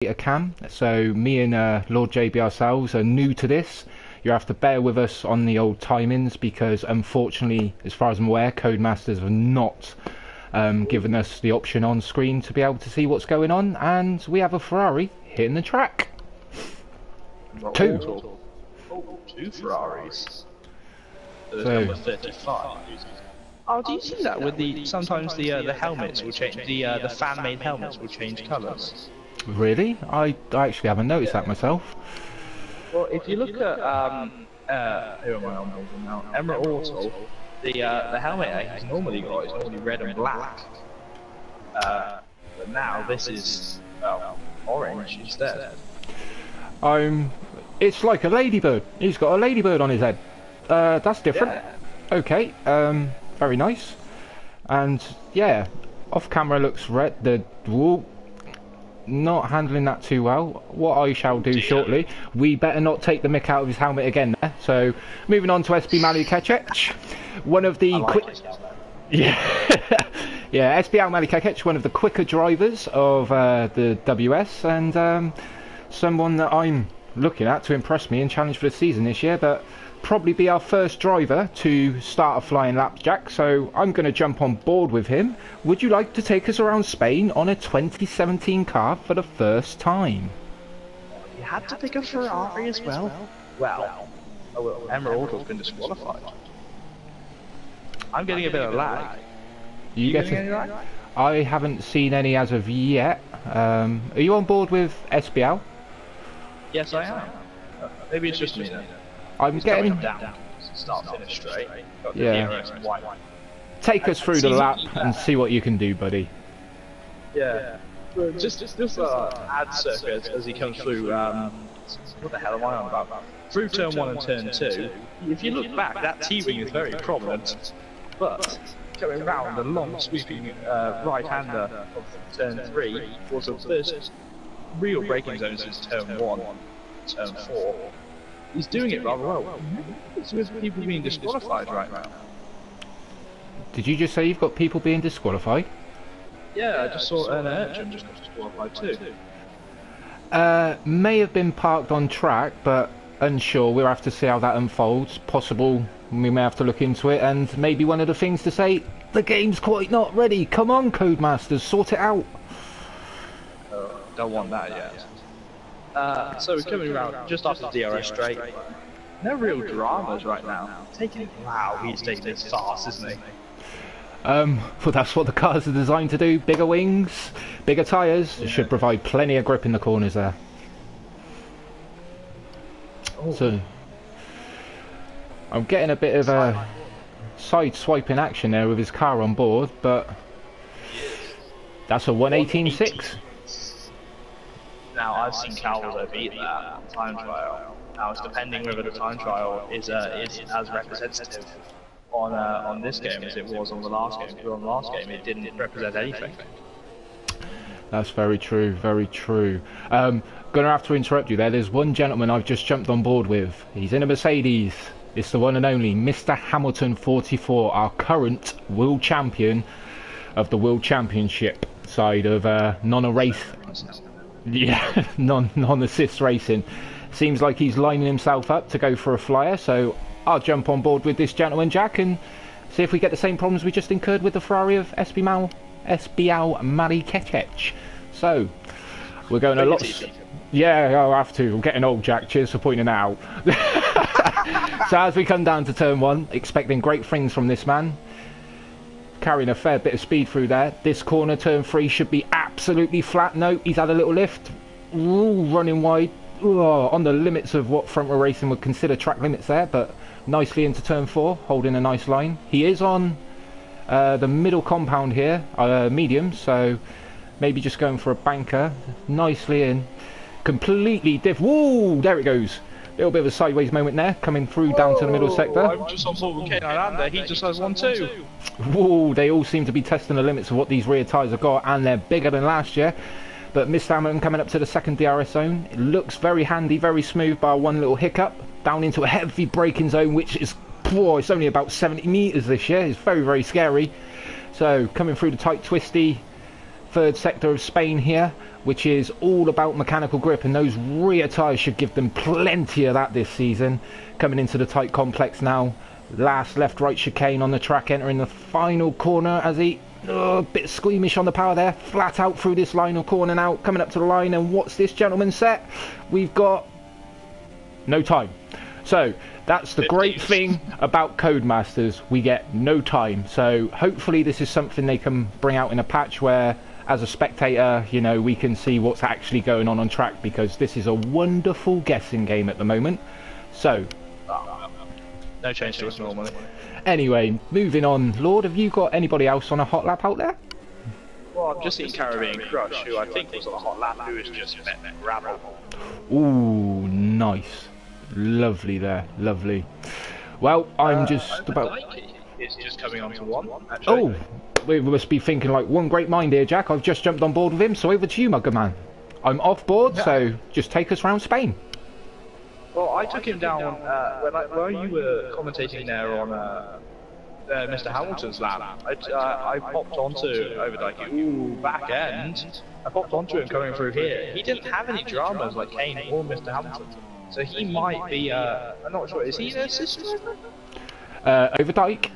a cam, so me and Lord JB ourselves are new to this. You have to bear with us on the old timings because unfortunately, as far as I'm aware, Codemasters have not given us the option on screen to be able to see what's going on, and we have a Ferrari hitting the track. Two. Oh, two Ferraris. So So, 35. Oh, do you see that with the sometimes the helmets will change, the fan-made helmets will change colours? really? I actually haven't noticed that myself. Well, if you look at who am I on board now? Emerald Auto, the helmet he's normally got is normally red and black, but now this is orange instead. It's like a ladybird. He's got a ladybird on his head. That's different. Yeah. Okay, very nice. And yeah, off camera looks red. The whoa, not handling that too well. What I shall do shortly, we better not take the mick out of his helmet again there. So moving on to SB Malikecic, one of the quick, yeah, yeah, SB Malikecic, one of the quicker drivers of the WS, and someone that I'm looking at to impress me and challenge for the season this year, but probably be our first driver to start a flying lap, Jack, so I'm going to jump on board with him. Would you like to take us around Spain on a 2017 car for the first time? You had to pick a Ferrari as well? Well, Emerald has been disqualified. I'm getting a bit of lag. You get getting any lag? I haven't seen any as of yet. Are you on board with SBL? Yes, I am. Maybe it's just me then. I'm getting... down. Start finish straight. Got the Yeah. DRS white. Take us through the lap and see what you can do, buddy. Yeah. Just ad circuit as he comes through. What the hell am I on about? Through turn 1 and turn 2. If you look back, that T-wing is very prominent, but coming round the long sweeping right-hander of turn 3 was the first real braking zone since turn 1, turn 4. He's doing it rather well. It's with people being disqualified right now. Did you just say you've got people being disqualified? Yeah, I just saw an urchin just got disqualified too. May have been parked on track, but unsure. We'll have to see how that unfolds. Possible we may have to look into it, and maybe one of the things to say, the game's quite not ready. Come on, Codemasters, sort it out. Don't want that yet. So we're coming around just after DRS straight. No real dramas right now. Wow, he's taking this fast, isn't he? Well, that's what the cars are designed to do. Bigger wings, bigger tyres, should provide plenty of grip in the corners there. Oh. So, I'm getting a bit of a side swiping action there with his car on board, but that's a 118.6. Now I've seen Calvo beat that time trial. Now it's depending whether the time trial is as representative on this game as it was on the last game. Because on the last game it didn't represent anything. That's very true, very true. Gonna have to interrupt you there. There's one gentleman I've just jumped on board with. He's in a Mercedes. It's the one and only Mr. Hamilton 44, our current world champion of the World Championship side of non-race. Yeah, non-assist racing. Seems like he's lining himself up to go for a flyer, so I'll jump on board with this gentleman, Jack, and see if we get the same problems we just incurred with the Ferrari of SBL Malikecic. So, we're going a lot... Yeah, I'll have to. I'm getting old, Jack. Cheers for pointing that out. So as we come down to turn 1, expecting great things from this man. Carrying a fair bit of speed through there. This corner, turn 3, should be absolutely flat. No, he's had a little lift. Ooh, running wide. Ooh, on the limits of what front row racing would consider track limits there, but nicely into turn 4, holding a nice line. He is on the middle compound here, medium, so maybe just going for a banker. Nicely in. Completely Woo, there it goes. Little bit of a sideways moment there, coming through down to the middle sector. I'm just on board with K9 he just has one too. Whoa, they all seem to be testing the limits of what these rear tyres have got, and they're bigger than last year. But Mr. Hamilton coming up to the second DRS zone. It looks very handy, very smooth, bar one little hiccup. Down into a heavy braking zone, which is, it's only about 70 metres this year. It's very, very scary. So, coming through the tight, twisty, third sector of Spain here, which is all about mechanical grip, and those rear tyres should give them plenty of that this season. Coming into the tight complex now, last left-right chicane on the track, entering the final corner as he a bit squeamish on the power there, flat out through this line of corner now, coming up to the line, and what's this gentleman set? We've got no time. So that's the great thing about Codemasters, we get no time. So hopefully this is something they can bring out in a patch where, as a spectator, you know, we can see what's actually going on track, because this is a wonderful guessing game at the moment. So no change to us normally. Anyway, moving on. Lord, have you got anybody else on a hot lap out there? Well, I've just seen Caribbean Crush, who I think was on a hot lap, who is just met gravel. Ooh, nice. Lovely there, lovely. Well, I'm just about... It's just coming on to one, actually. Oh, we must be thinking like one great mind here, Jack. I've just jumped on board with him, so over to you, my good man. I'm off board, so just take us round Spain. Well, I took him down when you were commentating there on Mr. Hamilton's lap. I popped onto Overdike. Ooh, back end. I popped onto him coming through here. He didn't have any dramas like Kane or Mr. Hamilton, so he might be. I'm not sure. Is he an assist driver? Overdike?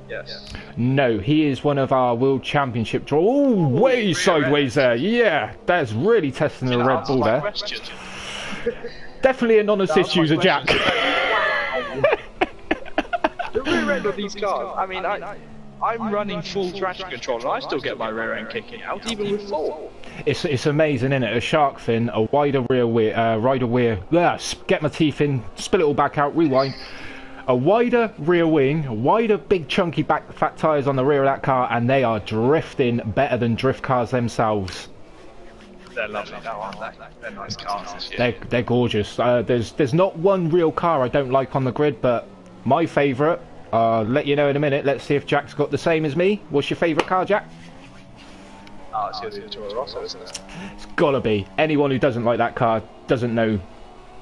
Yes. No, he is one of our World Championship draw. Oh, way sideways there. Yeah, that's really testing the Red Bull there. Definitely a non-assist user, Jack. The rear end of these cars. I mean, I'm running full traction control, and I still get my rear end kicking out, even with full. It's amazing, isn't it? A shark fin, a wider rear wheel, get my teeth in, spill it all back out, rewind. A wider rear wing, a wider big chunky back fat tyres on the rear of that car, and they are drifting better than drift cars themselves. They're lovely now, aren't they? They're nice cars this year. They're gorgeous. There's not one real car I don't like on the grid, but my favourite, I'll let you know in a minute. Let's see if Jack's got the same as me. What's your favourite car, Jack? Oh, it's going to be the Toro Rosso, isn't it? It's gotta be. Anyone who doesn't like that car doesn't know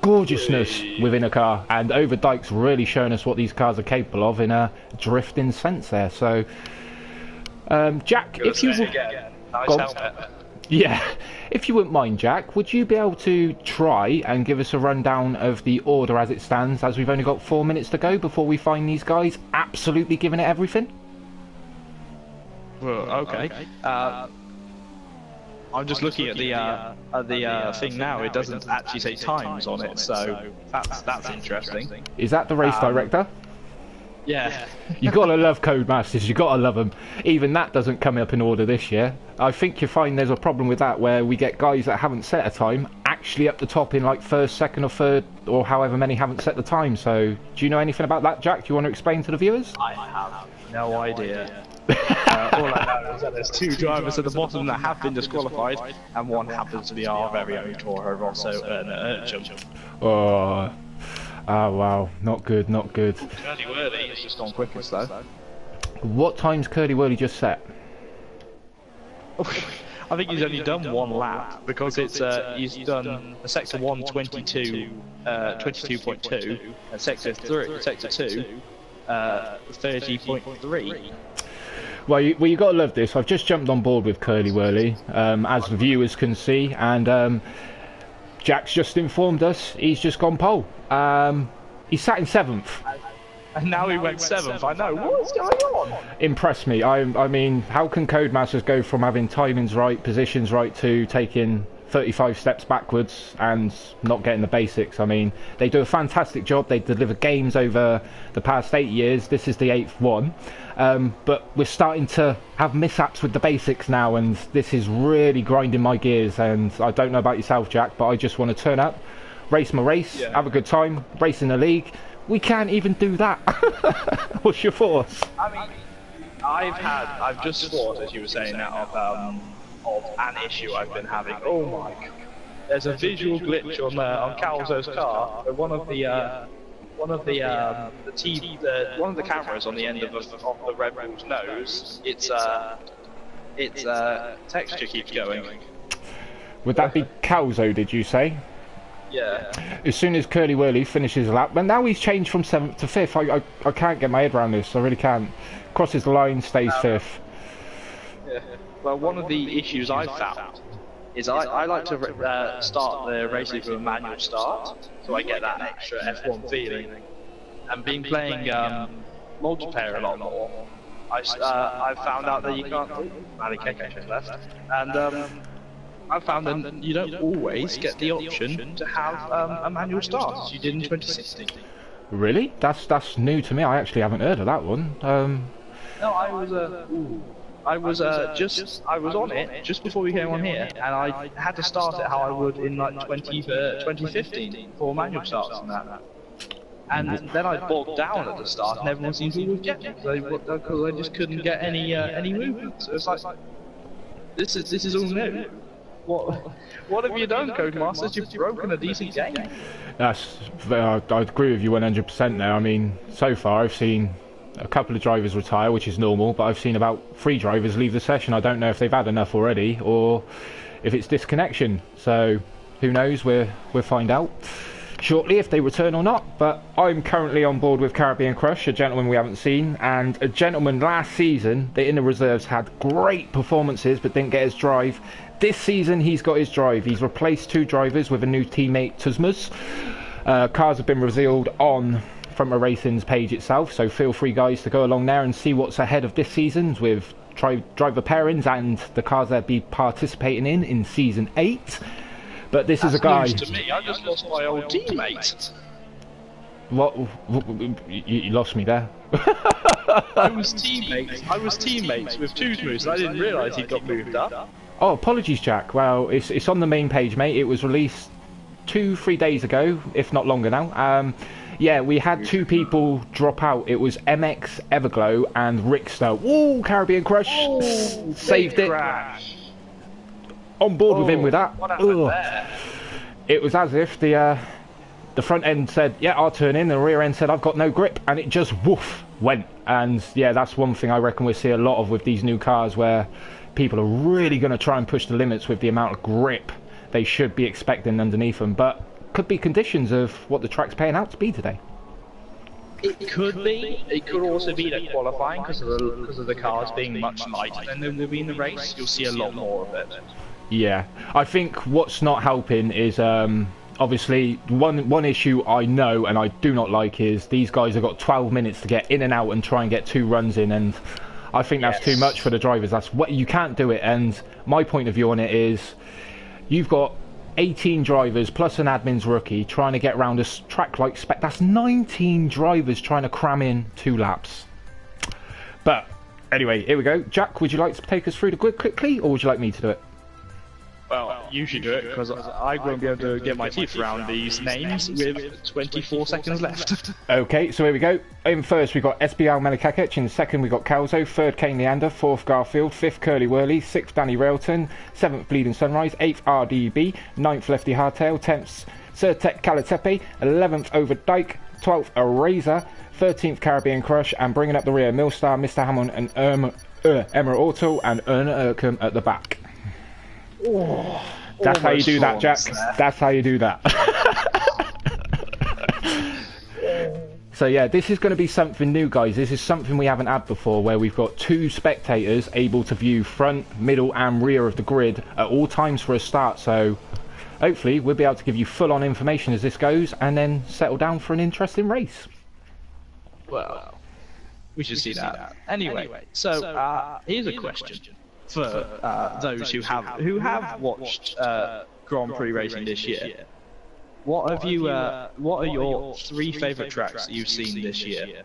gorgeousness within a car, and Overdike's really shown us what these cars are capable of in a drifting sense there. So, Jack, if you would... Yeah, if you wouldn't mind, Jack, would you be able to try and give us a rundown of the order as it stands, as we've only got 4 minutes to go before we find these guys absolutely giving it everything? Well, okay. I'm just looking at the thing now. It doesn't actually say times on it, so that's interesting. Is that the race director? Yeah. You gotta love Codemasters, you gotta love them. Even that doesn't come up in order this year. I think you find there's a problem with that, where we get guys that haven't set a time actually up the top in like first, second or third, or however many haven't set the time. So do you know anything about that, Jack? Do you want to explain to the viewers? I have no idea. All I know is that there's two drivers at the bottom that have been disqualified, and one happens to be our very own Toro Rosso and Urchin. Oh, wow, not good, not good. Curly Whirly has just gone quickest though. What time's Curly Whirly just set? I think he's only done one lap, because it's he's done a sector 1 22.2, and sector 2 30.3. Well, you got to love this. I've just jumped on board with Curly Whirly, as the viewers can see, and Jack's just informed us he's just gone pole. He sat in 7th. And now he went 7th. I know. What's going on? Impressed me. I mean, how can Codemasters go from having timings right, positions right, to taking 35 steps backwards and not getting the basics? I mean, they do a fantastic job. They deliver games over the past 8 years. This is the 8th one. But we're starting to have mishaps with the basics now, and this is really grinding my gears. And I don't know about yourself, Jack, but I just want to turn up, race my race, have a good time, race in the league. We can't even do that. What's your thoughts? I mean, I've just thought, as you were saying, that of an issue I've been having. Oh my god! There's a visual glitch on Calzo's car. So one of the cameras on the end of the Red Bull's nose, its texture keeps going. Would that be Calzo, did you say? Yeah. As soon as Curly Whirly finishes a lap, but now he's changed from 7th to 5th. I can't get my head around this. I really can't. Crosses the line, stays 5th. Yeah. Well, one of the issues I found is I like to start the races with a manual start, so I get that extra F1 feeling. And been playing multiplayer a lot more, I found out that you can't. Malikek left, and I found that you don't always get the option to have a manual start as you did in 2016. Really? That's new to me. I actually haven't heard of that one. No, I was on it just before we came on here, and I had to start it how I would in like 2015 for manual starts and that. And then I bogged down at the start, and everyone seemed to always get me because I just couldn't get any movement. So it's like this is all new. What have you done, Codemasters? You've broken a decent game. I agree with you 100% there. I mean, so far I've seen a couple of drivers retire, which is normal, but I've seen about 3 drivers leave the session. I don't know if they've had enough already or if it's disconnection. So who knows? We'll find out shortly if they return or not. But I'm currently on board with Caribbean Crush, a gentleman we haven't seen, and a gentleman last season that in the reserves had great performances but didn't get his drive. This season he's got his drive. He's replaced 2 drivers with a new teammate, Tuzmas. Cars have been revealed on Front Row Racing's page itself, so feel free guys to go along there and see what's ahead of this season with driver pairings and the cars they'll be participating in season 8. But this is a guy. News to me. I just lost my old teammate. What? You lost me there. I was teammates with Tuzmus. I didn't realise he got moved up. Oh, apologies, Jack. Well, it's on the main page, mate. It was released 2-3 days ago, if not longer now. Yeah, we had 2 people drop out. It was MX Everglow and Rickster. Ooh, Caribbean Crush. Saved it. Crash. On board with him with that. What happened there? It was as if the front end said, yeah, I'll turn in. The rear end said, I've got no grip. And it just woof went. And yeah, that's one thing I reckon we'll see a lot of with these new cars, where people are really going to try and push the limits with the amount of grip they should be expecting underneath them. But could be conditions of what the track's paying out to be today. It could be. It could also be that qualifying, because of the cars being much lighter than they will be in the race, you'll see a lot more of it. Yeah, I think what's not helping is obviously one issue I know and I do not like is these guys have got 12 minutes to get in and out and try and get 2 runs in, and I think that's too much for the drivers. That's what you can't do it. And my point of view on it is, you've got 18 drivers plus an admin's rookie trying to get around a track like spec. That's 19 drivers trying to cram in 2 laps. But anyway, here we go. Jack, would you like to take us through the grid quickly, or would you like me to do it? Well, you should do it, because I won't be able to get my teeth around these names with 24 seconds left. Okay, so here we go. In first, we've got SBL Melikakec. In second, we've got Calzo. Third, Kane Leander. Fourth, Garfield. Fifth, Curly Whirly. Sixth, Danny Railton. Seventh, Bleeding Sunrise. Eighth, RDB. Ninth, Lefty Hardtail. 10th, Certec Calatepe. 11th, Overdyke. 12th, Eraser. 13th, Caribbean Crush. And bringing up the rear, Millstar, Mr. Hammond, and Emma Auto, and Erna Erkham at the back. Oh, that's how you do that, Jack. That's how you do that. So yeah, this is going to be something new, guys. This is something we haven't had before, where we've got 2 spectators able to view front, middle and rear of the grid at all times for a start. So hopefully we'll be able to give you full on information as this goes, and then settle down for an interesting race. Well, we should see that. Anyway, so here's a question for those who have watched Grand Prix racing this year. What are your 3 favourite tracks that you've seen this year?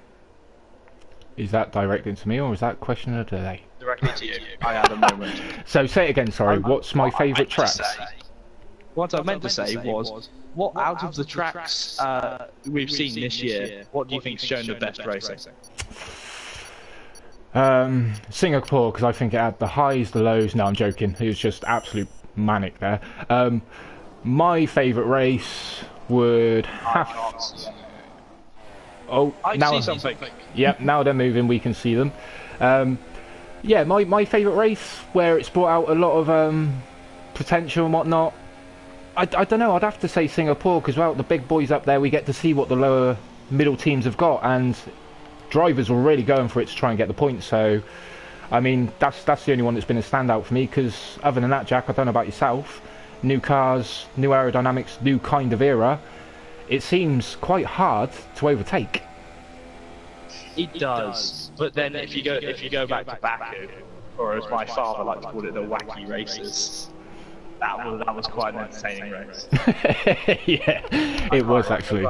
Is that directed to me, or is that question of the day? Directly to you. I had a moment. So say it again, sorry. What's my favourite tracks? What I meant to say was, what out of the tracks we've seen this year, what do you think's shown the best racing? Singapore, because I think it had the highs, the lows. No, I'm joking. It was just absolute manic there. My favourite race would have... Oh, now see something. Yep, now they're moving, we can see them. Yeah, my favourite race, where it's brought out a lot of potential and whatnot. I don't know, I'd have to say Singapore, because well, the big boys up there, we get to see what the lower middle teams have got, and drivers were really going for it to try and get the points. So I mean, that's the only one that's been a standout for me, because other than that, Jack, I don't know about yourself, new cars, new aerodynamics, new kind of era, it seems quite hard to overtake. It does, but then if you go back to Baku, or as my father liked to call it, the wacky races, that was quite an entertaining race. Yeah, it was actually.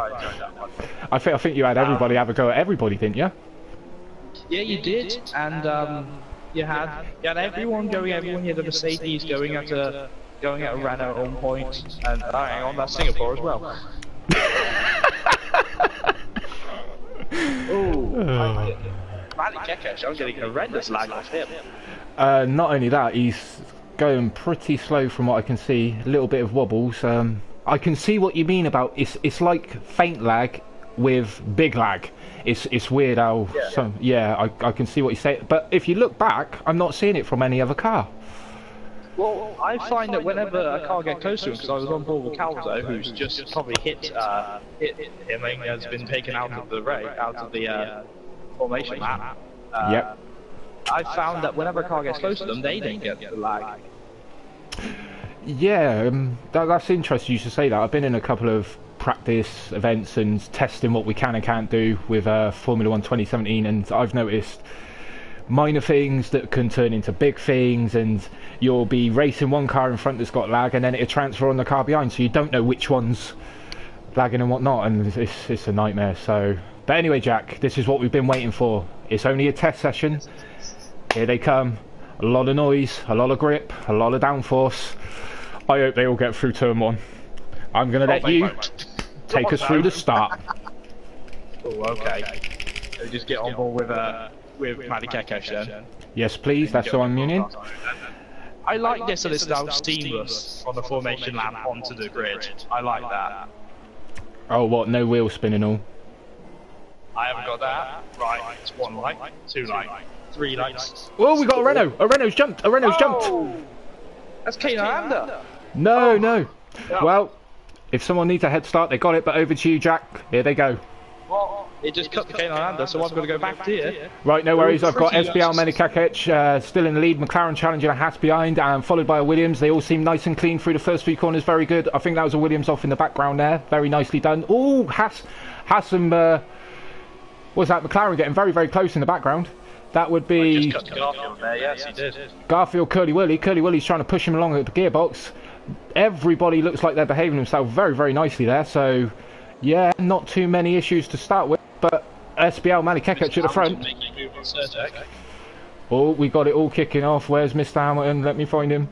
I think you had everybody have a go at everybody, didn't you? Yeah, you did, and you had everyone going. Everyone, you had the Mercedes going at a Renault at one point, and hang on, that's Singapore as well. Oh, Keke, I'm getting horrendous lag off him. Not only that, he's going pretty slow from what I can see. A little bit of wobbles. I can see what you mean about it's like faint lag with big lag. It's weird how I can see what you say. But if you look back, I'm not seeing it from any other car. Well, I find that whenever a car gets close to him, because I was on board with Calzo, who's just probably hit him and has been taken out of the formation map. Yep. I found that whenever a car gets close to them, they don't get the lag. Yeah, that's interesting you should say that. I've been in a couple of practice events and testing what we can and can't do with Formula 1 2017, and I've noticed minor things that can turn into big things, and you'll be racing one car in front that's got lag, and then it'll transfer on the car behind, so you don't know which one's lagging and whatnot, and it's a nightmare. So, but anyway, Jack, this is what we've been waiting for. It's only a test session. Here they come. A lot of noise, a lot of grip, a lot of downforce. I hope they all get through turn 1. I'm going to let you take us through the start. Oh, okay. So just get on board with Matty Kekesh then. Yes, please. That's who I'm meaning. I like this, that it's now seamless on the formation lap onto the grid. I like that. Oh, what? No wheel spin and all? I haven't got that. Right, it's 1 light, 2 light, 3 lights. Oh, we got a Renault. A Renault's jumped. A Renault's jumped. That's Kane Aranda. No, no. Well, if someone needs a head start, they got it. But over to you, Jack. Here they go. Well, it just cut the Kane Aranda, so I've got to go back to here. Right, no worries. I've got SBL Menikakic still in the lead. McLaren challenging a Haas behind, and followed by a Williams. They all seem nice and clean through the first 3 corners. Very good. I think that was a Williams off in the background there. Very nicely done. Oh, Haas and what's that? McLaren getting very, very close in the background. That would be just cut Garfield there. Yes, he did. Garfield, Curly Willy. Curly Willy's trying to push him along at the gearbox. Everybody looks like they're behaving themselves very, very nicely there. So, yeah, not too many issues to start with. But SBL Menikakic at the front. Oh, we got it all kicking off. Where's Mr. Hamilton? Let me find him.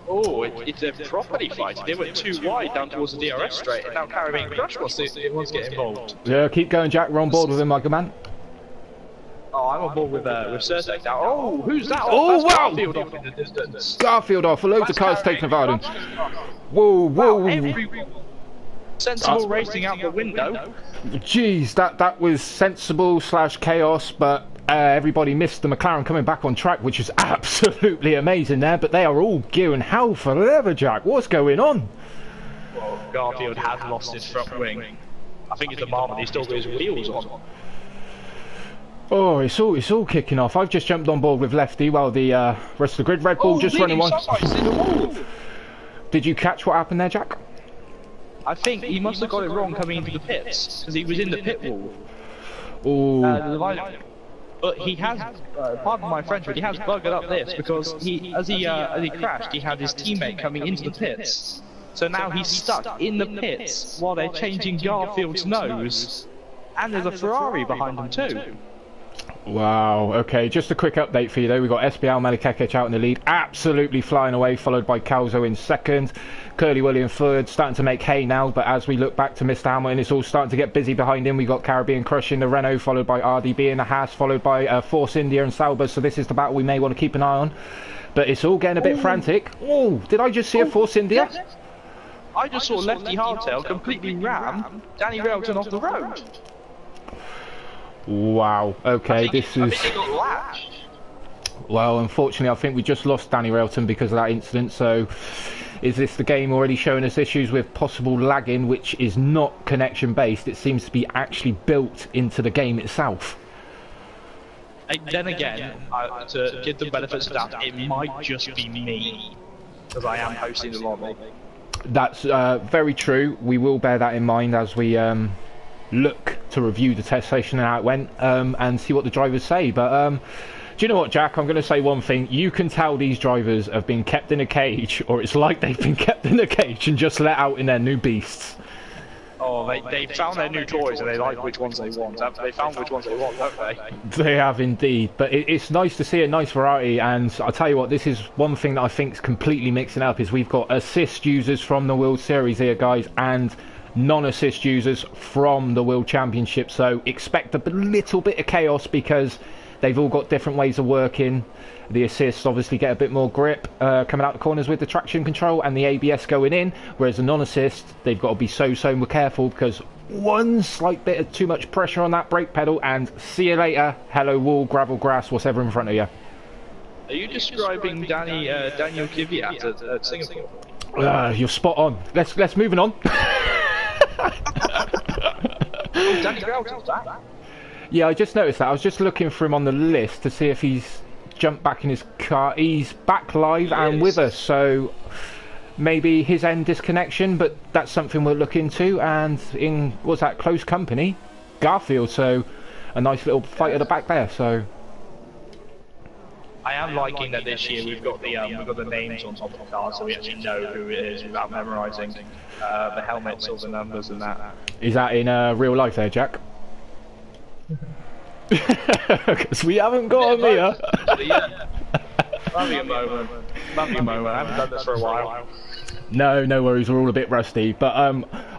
Oh, it's a property fight. They went too wide down towards the DRS straight, and now Caribbean Crush wants to get involved. Yeah, keep going, Jack. We're on board with him, like a man. Oh, I'm on board with Certec now. Oh, who's that? Oh, that's wow! Garfield off in the distance. Garfield off. Loads of cars taking part in. Whoa, whoa. Wow, sensible racing out the window. Jeez, that was sensible / chaos, but everybody missed the McLaren coming back on track, which is absolutely amazing there. But they are all gearing hell for leather, Jack. What's going on? Well, Garfield has lost his front wing. I think it's the moment he's still got his wheels on. Oh, it's all kicking off. I've just jumped on board with Lefty while the rest of the grid. Red Bull just running one. Did you catch what happened there, Jack? I think he must have got it wrong coming into the pits, because he was in the pit wall. Oh. But he has, pardon my French, but he has buggered up this, because as he crashed, he had his teammate coming into the pits. So now he's stuck in the pits while they're changing Garfield's nose, and there's a Ferrari behind him too. Wow, okay, just a quick update for you though. We've got SBL Menikakic out in the lead, absolutely flying away, followed by Calzo in second. Curly William third, starting to make hay now, but as we look back to Mr. Hamilton, it's all starting to get busy behind him. We've got Caribbean Crush in the Renault, followed by RDB in the Haas, followed by Force India and Sauber, so this is the battle we may want to keep an eye on. But it's all getting a bit frantic. Oh, did I just see a Force India? I just saw Lefty Hardtail completely ram Danny Railton off the road. Wow, okay, this is... I think he got lashed. Well, unfortunately, I think we just lost Danny Railton because of that incident, so... Is this the game already showing us issues with possible lagging, which is not connection-based? It seems to be actually built into the game itself. Then again, to give them benefits of doubt, it might just be me, because I am hosting the lobby. That's very true. We will bear that in mind as we look to review the test session and how it went and see what the drivers say. But do you know what, Jack? I'm going to say one thing. You can tell these drivers have been kept in a cage, or it's like they've been kept in a cage and just let out in their new beasts. Oh, they found their new toys and they like which ones they want. They found which ones they want, don't they? They have indeed, but it's nice to see a nice variety. And I'll tell you what, this is one thing that I think is completely mixing up, is we've got assist users from the World Series here, guys, and non-assist users from the World Championship. So expect a little bit of chaos because they've all got different ways of working. The assists obviously get a bit more grip coming out the corners with the traction control and the ABS going in, whereas the non-assist, they've got to be so careful because one slight bit of too much pressure on that brake pedal and see you later, hello wall, gravel, grass, whatever in front of you. Are you describing Daniel Kvyat at Singapore? You're spot on. Let's moving on. Danny Grouton's back. Yeah, I just noticed that. I was just looking for him on the list to see if he's jumped back in his car. He's back live and with us, so maybe his end disconnection, but that's something we'll look into. And in, what's that, close company, Garfield, so a nice little fight at the back there. So I am liking that this year we've got the names on top of the cars, so we actually know who it is without memorising the helmets or the numbers and that. Is that in real life there, Jack? Because we haven't got him here. Lovely a moment. Lovely a moment. I haven't done this for a while. No worries, we're all a bit rusty. But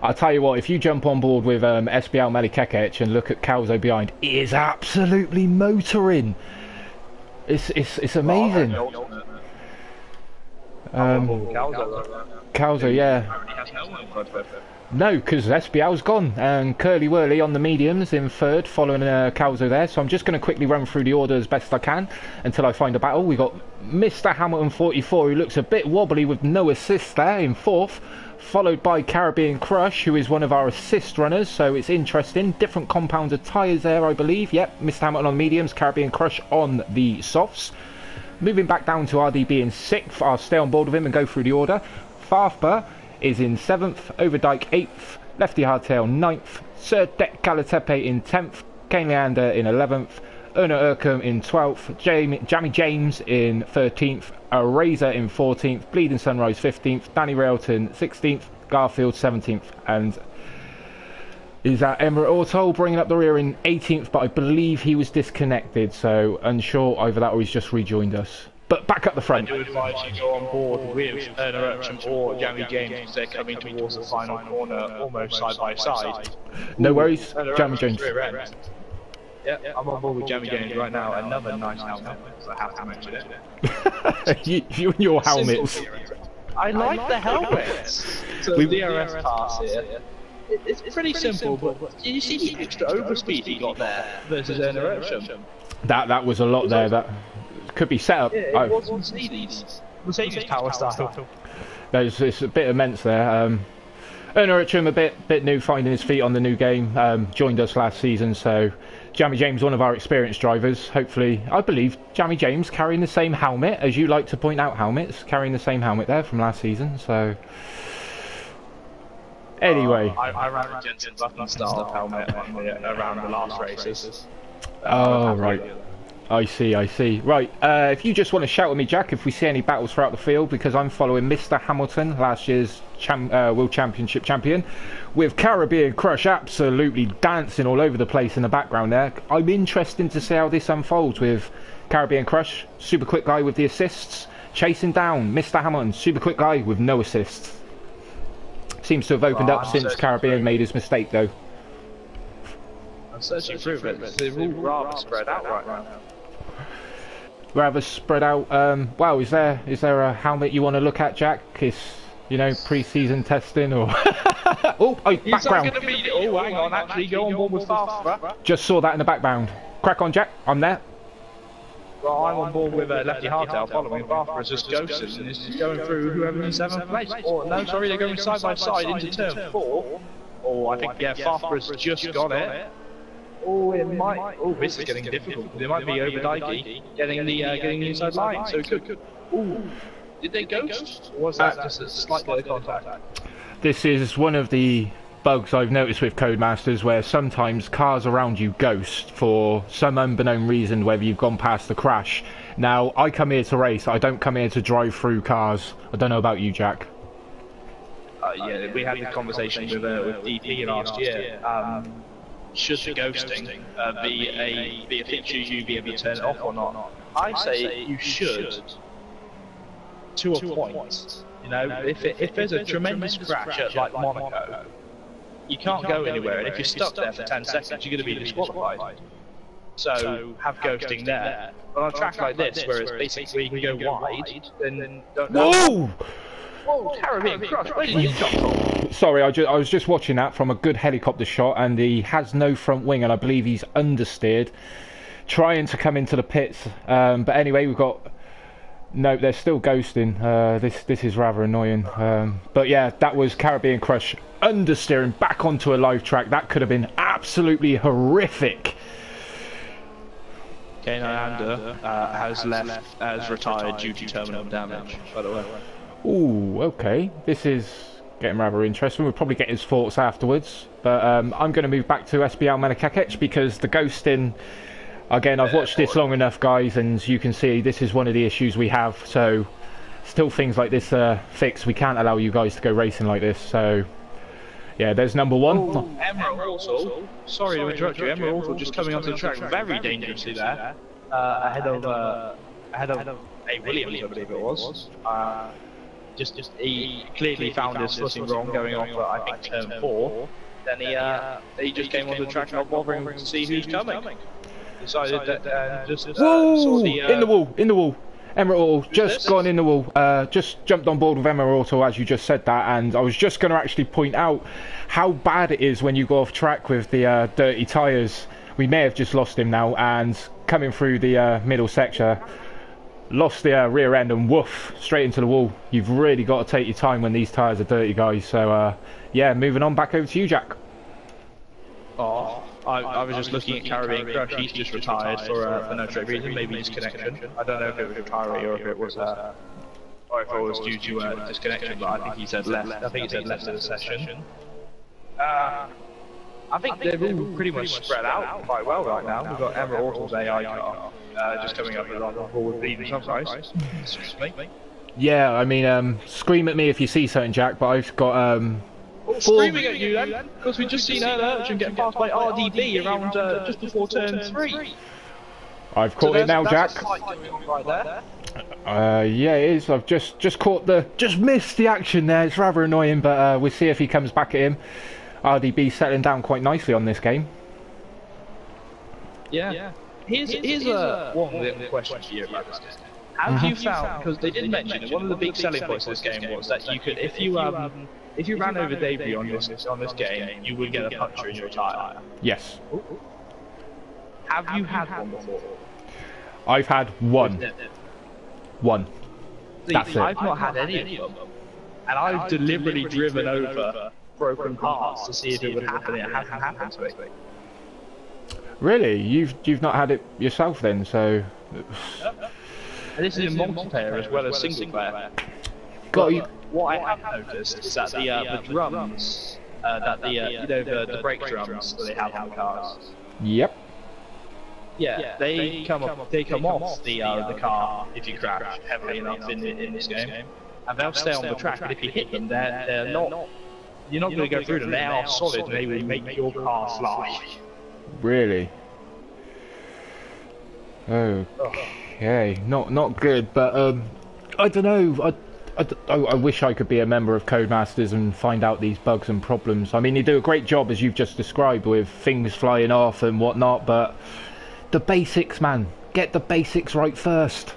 I'll tell you what, if you jump on board with SBL Melikekec and look at Calzo behind, it is absolutely motoring. It's amazing. Calzo, yeah. No, because SBL's gone, and Curly Whirly on the mediums in third, following Calzo there. So I'm just going to quickly run through the order as best I can until I find a battle. We got Mr. Hamilton 44, who looks a bit wobbly with no assist there in fourth, followed by Caribbean Crush, who is one of our assist runners. So it's interesting. Different compounds of tyres there, I believe. Yep, Mr. Hamilton on mediums, Caribbean Crush on the softs. Moving back down to RDB in sixth, I'll stay on board with him and go through the order. Farfba is in 7th, Overdyke 8th, Lefty Hardtail 9th, Sir Dek Kalatepe in 10th, Kane Leander in 11th, Erna Urkham in 12th, Jamie James in 13th, Razor in 14th, Bleeding Sunrise 15th, Danny Railton 16th, Garfield 17th, and is that Emirate Auto bringing up the rear in 18th, but I believe he was disconnected, so unsure either that or he's just rejoined us. But back up the front. I do advise you go on board with Erna Urkham or Jamie James because they're coming towards the final corner almost side by side. No worries, Jamie James. Yeah, I'm on board with Jamie James right now. Another nice helmet, so I have to mention it. you and your helmets. I like the helmets. So the DRS pass here. It's pretty simple, but did you see the extra overspeed he got there versus Erna Urkham? That was a lot there. That could be set up. Yeah, it was Mercedes power style. It's a bit immense there. Erna Urkham a bit new, finding his feet on the new game. Joined us last season, so Jamie James, one of our experienced drivers. Hopefully, I believe Jamie James carrying the same helmet, as you like to point out helmets, carrying the same helmet there from last season. So anyway, I ran a Jensen Button style helmet around the last races. Oh right. I see. Right, if you just want to shout at me, Jack, if we see any battles throughout the field, because I'm following Mr. Hamilton, last year's World Championship champion, with Caribbean Crush absolutely dancing all over the place in the background there. I'm interested to see how this unfolds with Caribbean Crush, super quick guy with the assists, chasing down Mr. Hamilton, super quick guy with no assists. Seems to have opened up since Caribbean made his mistake, though. I'm searching through it, they're all rather spread out right now. Rather spread out. Wow, is there a helmet you want to look at, Jack? Is, you know, pre-season testing or? Oh, background. Oh, hang on, actually go on board with Farfba. Just saw that in the background. Crack on, Jack. I'm there. Well, I'm on board with Lefty Hardtail following. Farfba is just ghosted and is just going through whoever in 7th place. Or no, sorry, they're going side by side into turn 4. Oh, I think Farfba has just got it. Oh, it might. Oh, this is getting difficult. It might be over Dikey getting the inside line. So it could. Ooh. Did they ghost? Or was that just a slight bit of contact? This is one of the bugs I've noticed with Codemasters, where sometimes cars around you ghost for some unbeknown reason, whether you've gone past the crash. Now, I come here to race, I don't come here to drive through cars. I don't know about you, Jack. Yeah, we had the conversation with DP last year. Should the ghosting be a feature you'd be able to turn it off or not? I say you should, to a point. You know, if there's a tremendous crash at like Monaco, you can't go anywhere, and if you're stuck there for 10 seconds, you're going to be disqualified. So have ghosting there. But on a track like this, where it's basically you can go wide, then don't. Whoa! Whoa, Caribbean Crush, where did you come from? Sorry, I was just watching that from a good helicopter shot, and he has no front wing, and I believe he's understeered, trying to come into the pits. But anyway, we've got... No, they're still ghosting. This is rather annoying. But yeah, that was Caribbean Crush understeering back onto a live track. That could have been absolutely horrific. Kane Islander has retired due to terminal damage, by the way. Ooh, okay. This is getting rather interesting. We'll probably get his thoughts afterwards. But I'm going to move back to SBL Menakakech because the ghosting... Again, I've watched this long enough, guys, and you can see this is one of the issues we have. So, still things like this fixed. We can't allow you guys to go racing like this. So, yeah, there's number one. Oh, Emerald also. Sorry to interrupt you. Emerald also just coming onto the track very dangerously there, ahead of A. Williams, I believe it was. Just he clearly found his footing wrong going off at, I think, turn 4. Then he just came onto the track not bothering to see who's coming. Decided that just saw the, in the wall. Emerald just gone in the wall. Just jumped on board with Emerald Auto as you just said that, and I was just going to actually point out how bad it is when you go off track with the dirty tyres. We may have just lost him now, and coming through the middle sector, lost the rear end and woof straight into the wall. You've really got to take your time when these tyres are dirty, guys. So yeah, moving on back over to you, Jack. Oh. I was just looking at Caribbean Crush. He's just retired for no trade reason, maybe disconnection. I don't know if it was retiree or if it was due to disconnection, but I think he said left. I think he said left of the session. I think they're all pretty much spread out quite well right now. We've got Emerald Auto's AI car just coming up on the board with leading some guys. Yeah, I mean, scream at me if you see something, Jack. But I've got screaming at you then, because we just seen Urchin get passed by RDB around just before turn 3. I've caught it now, Jack. Right there. Yeah, it is. I've just missed the action there. It's rather annoying, but we'll see if he comes back at him. RDB settling down quite nicely on this game. Yeah. Here's one little question for you about this game. Have you found, because they did mention it, one of the big selling points of this game was that you could, if you ran over debris on this game, you would get a puncture in your tyre. Yes. Have you had one before? I've had one. One. That's it. I've not had any of them, and I've deliberately driven over broken parts to see if it would happen. It hasn't happened to me. Really? You've not had it yourself then? So. And this is in multiplayer as well as single player. Got you. What I have noticed is that the drums, the brake drums that they have on the cars. Yep. Yeah, they come off the car if you crash heavily enough in this game, and they'll stay on the track. But if you hit them, they're not. You're not going to go through them. They are solid, and they will make your car fly. Really? Okay, not good. But I don't know. I wish I could be a member of Codemasters and find out these bugs and problems. I mean, you do a great job, as you've just described, with things flying off and whatnot, but the basics, man. Get the basics right first.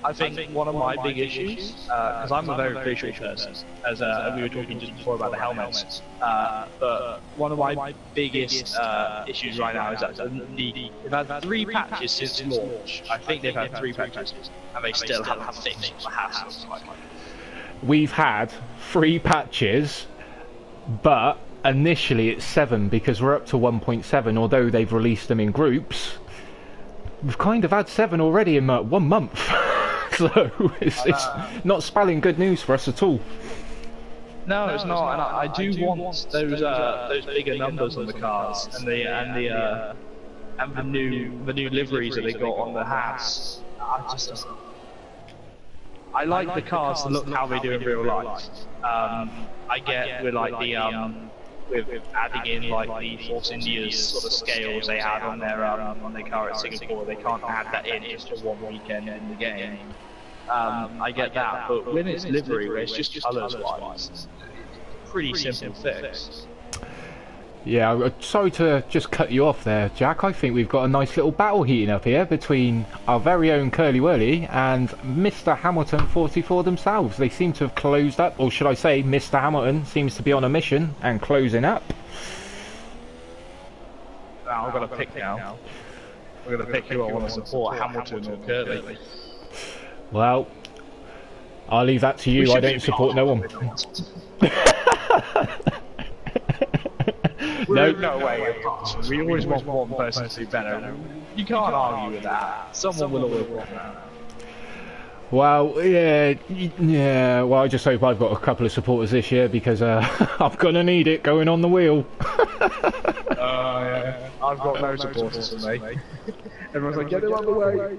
I think one of my big issues, because I'm a very visual person, as we were talking just before about the helmets, but one of my biggest issues right now is that they've had 3 patches since launch. I think they've had 3 patches, and they still haven't fixed the hassles. We've had 3 patches, but initially it's 7 because we're up to 1.7, although they've released them in groups. We've kind of had 7 already in 1 month. So it's not spelling good news for us at all. No, it's not. And I do want those bigger numbers on the cars and the new liveries that they got on the hats. I like the cars to look how they do in real life. I get with like the with adding in like the Force India's sort of scales they had on their car at Singapore. They can't add that in just for one weekend in the game. I get that, but when it's livery, where it's just colours wise, pretty simple fix. Yeah, sorry to just cut you off there, Jack. I think we've got a nice little battle heating up here between our very own Curly Whirly and Mr. Hamilton 44 themselves. They seem to have closed up, or should I say Mr. Hamilton seems to be on a mission and closing up. Now I've got to pick now. We're going to pick who I want to support, Hamilton or Curly. Well, I'll leave that to you. I don't support no one. No way. We always want one person to be better. You can't argue with that. Someone will always want that. Well, yeah. Well, I just hope I've got a couple of supporters this year because I'm gonna need it going on the wheel. Yeah. I've got no supporters for me. Everyone's like, get him on the way.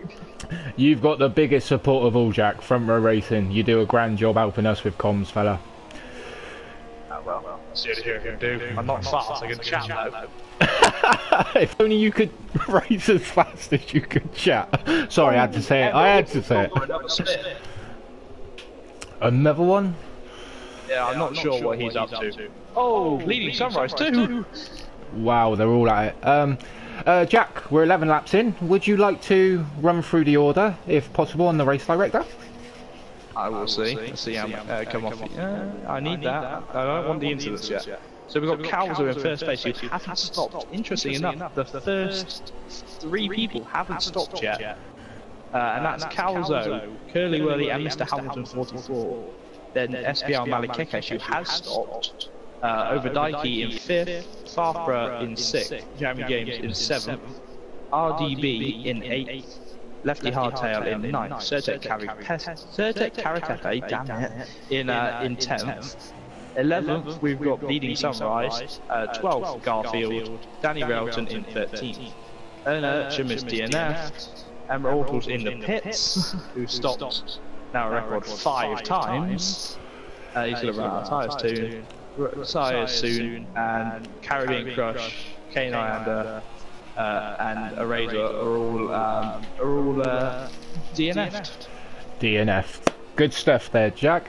You've got the biggest support of all, Jack. Front Row Racing. You do a grand job helping us with comms, fella. Well, see what you can do. I'm not fast, I can chat though. If only you could race as fast as you could chat. Sorry, I had to say it. I had to say it. Another one? Yeah, I'm not sure what he's up to. Oh, leading Sunrise too! Wow, they're all at it. Jack, we're 11 laps in. Would you like to run through the order, if possible, on the race director? I will see. Let's see how come off. I need that. I don't want the incidents yet. So we've got Calzo in first place who haven't stopped. Interesting enough, the first 3 people haven't stopped yet. And that's Calzo, Curly Whirly and Mr. Hamilton 44. Then SBR Malikekesh who has stopped. Overdyke in 5th, Farfra in 6th, Jammy Games in 7th, RDB in 8th, Lefty Hardtail in 9th, Certek Karatepe, damn it, in 10th. 11th, we've got Bleeding Sunrise, 12th, Garfield, Danny Railton in 13th. Urchum is DNF, Emma Ortles in the pits, who stopped now a record 5 times. He's going to run out of tyres too. Soon, and Caribbean Crush, K9 and Eraser are all DNF'd. DNF'd. Good stuff there, Jack.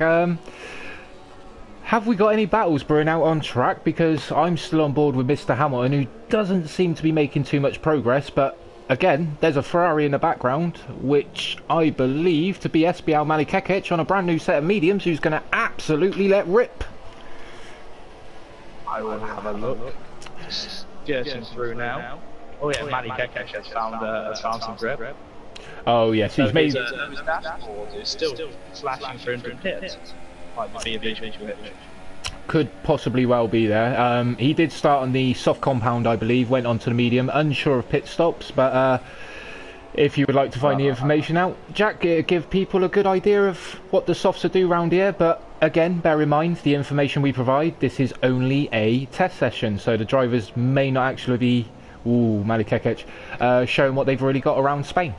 Have we got any battles brewing out on track? Because I'm still on board with Mr. Hamilton, who doesn't seem to be making too much progress, but again, there's a Ferrari in the background, which I believe to be SBL Malikekesh on a brand new set of mediums, who's going to absolutely let rip. I will have a look. Getting through now. Oh yeah, Malikekesh has found some grip. Oh yes, he's made. His dashboard is still flashing through into pits. Might be a visual glitch. Could possibly well be there. He did start on the soft compound, I believe, went on to the medium. Unsure of pit stops, but if you would like to find the information out, Jack, give people a good idea of what the softs do round here. But again, bear in mind the information we provide. This is only a test session, so the drivers may not actually be Malikekesh showing what they've really got around Spain.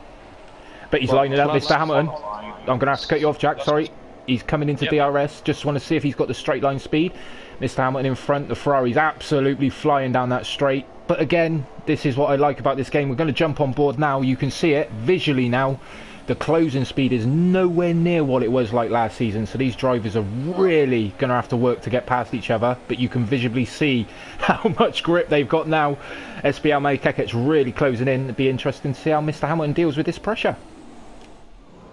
But he's lining up, Mr. Hamilton. I'm going to have to cut you off, Jack. Sorry. He's coming into DRS. Just want to see if he's got the straight line speed. Mr. Hamilton in front. The Ferrari's absolutely flying down that straight. But again, this is what I like about this game. We're going to jump on board now. You can see it visually now. The closing speed is nowhere near what it was like last season. So these drivers are really going to have to work to get past each other. But you can visibly see how much grip they've got now. SBL Malikekesh really closing in. It'd be interesting to see how Mr. Hamilton deals with this pressure.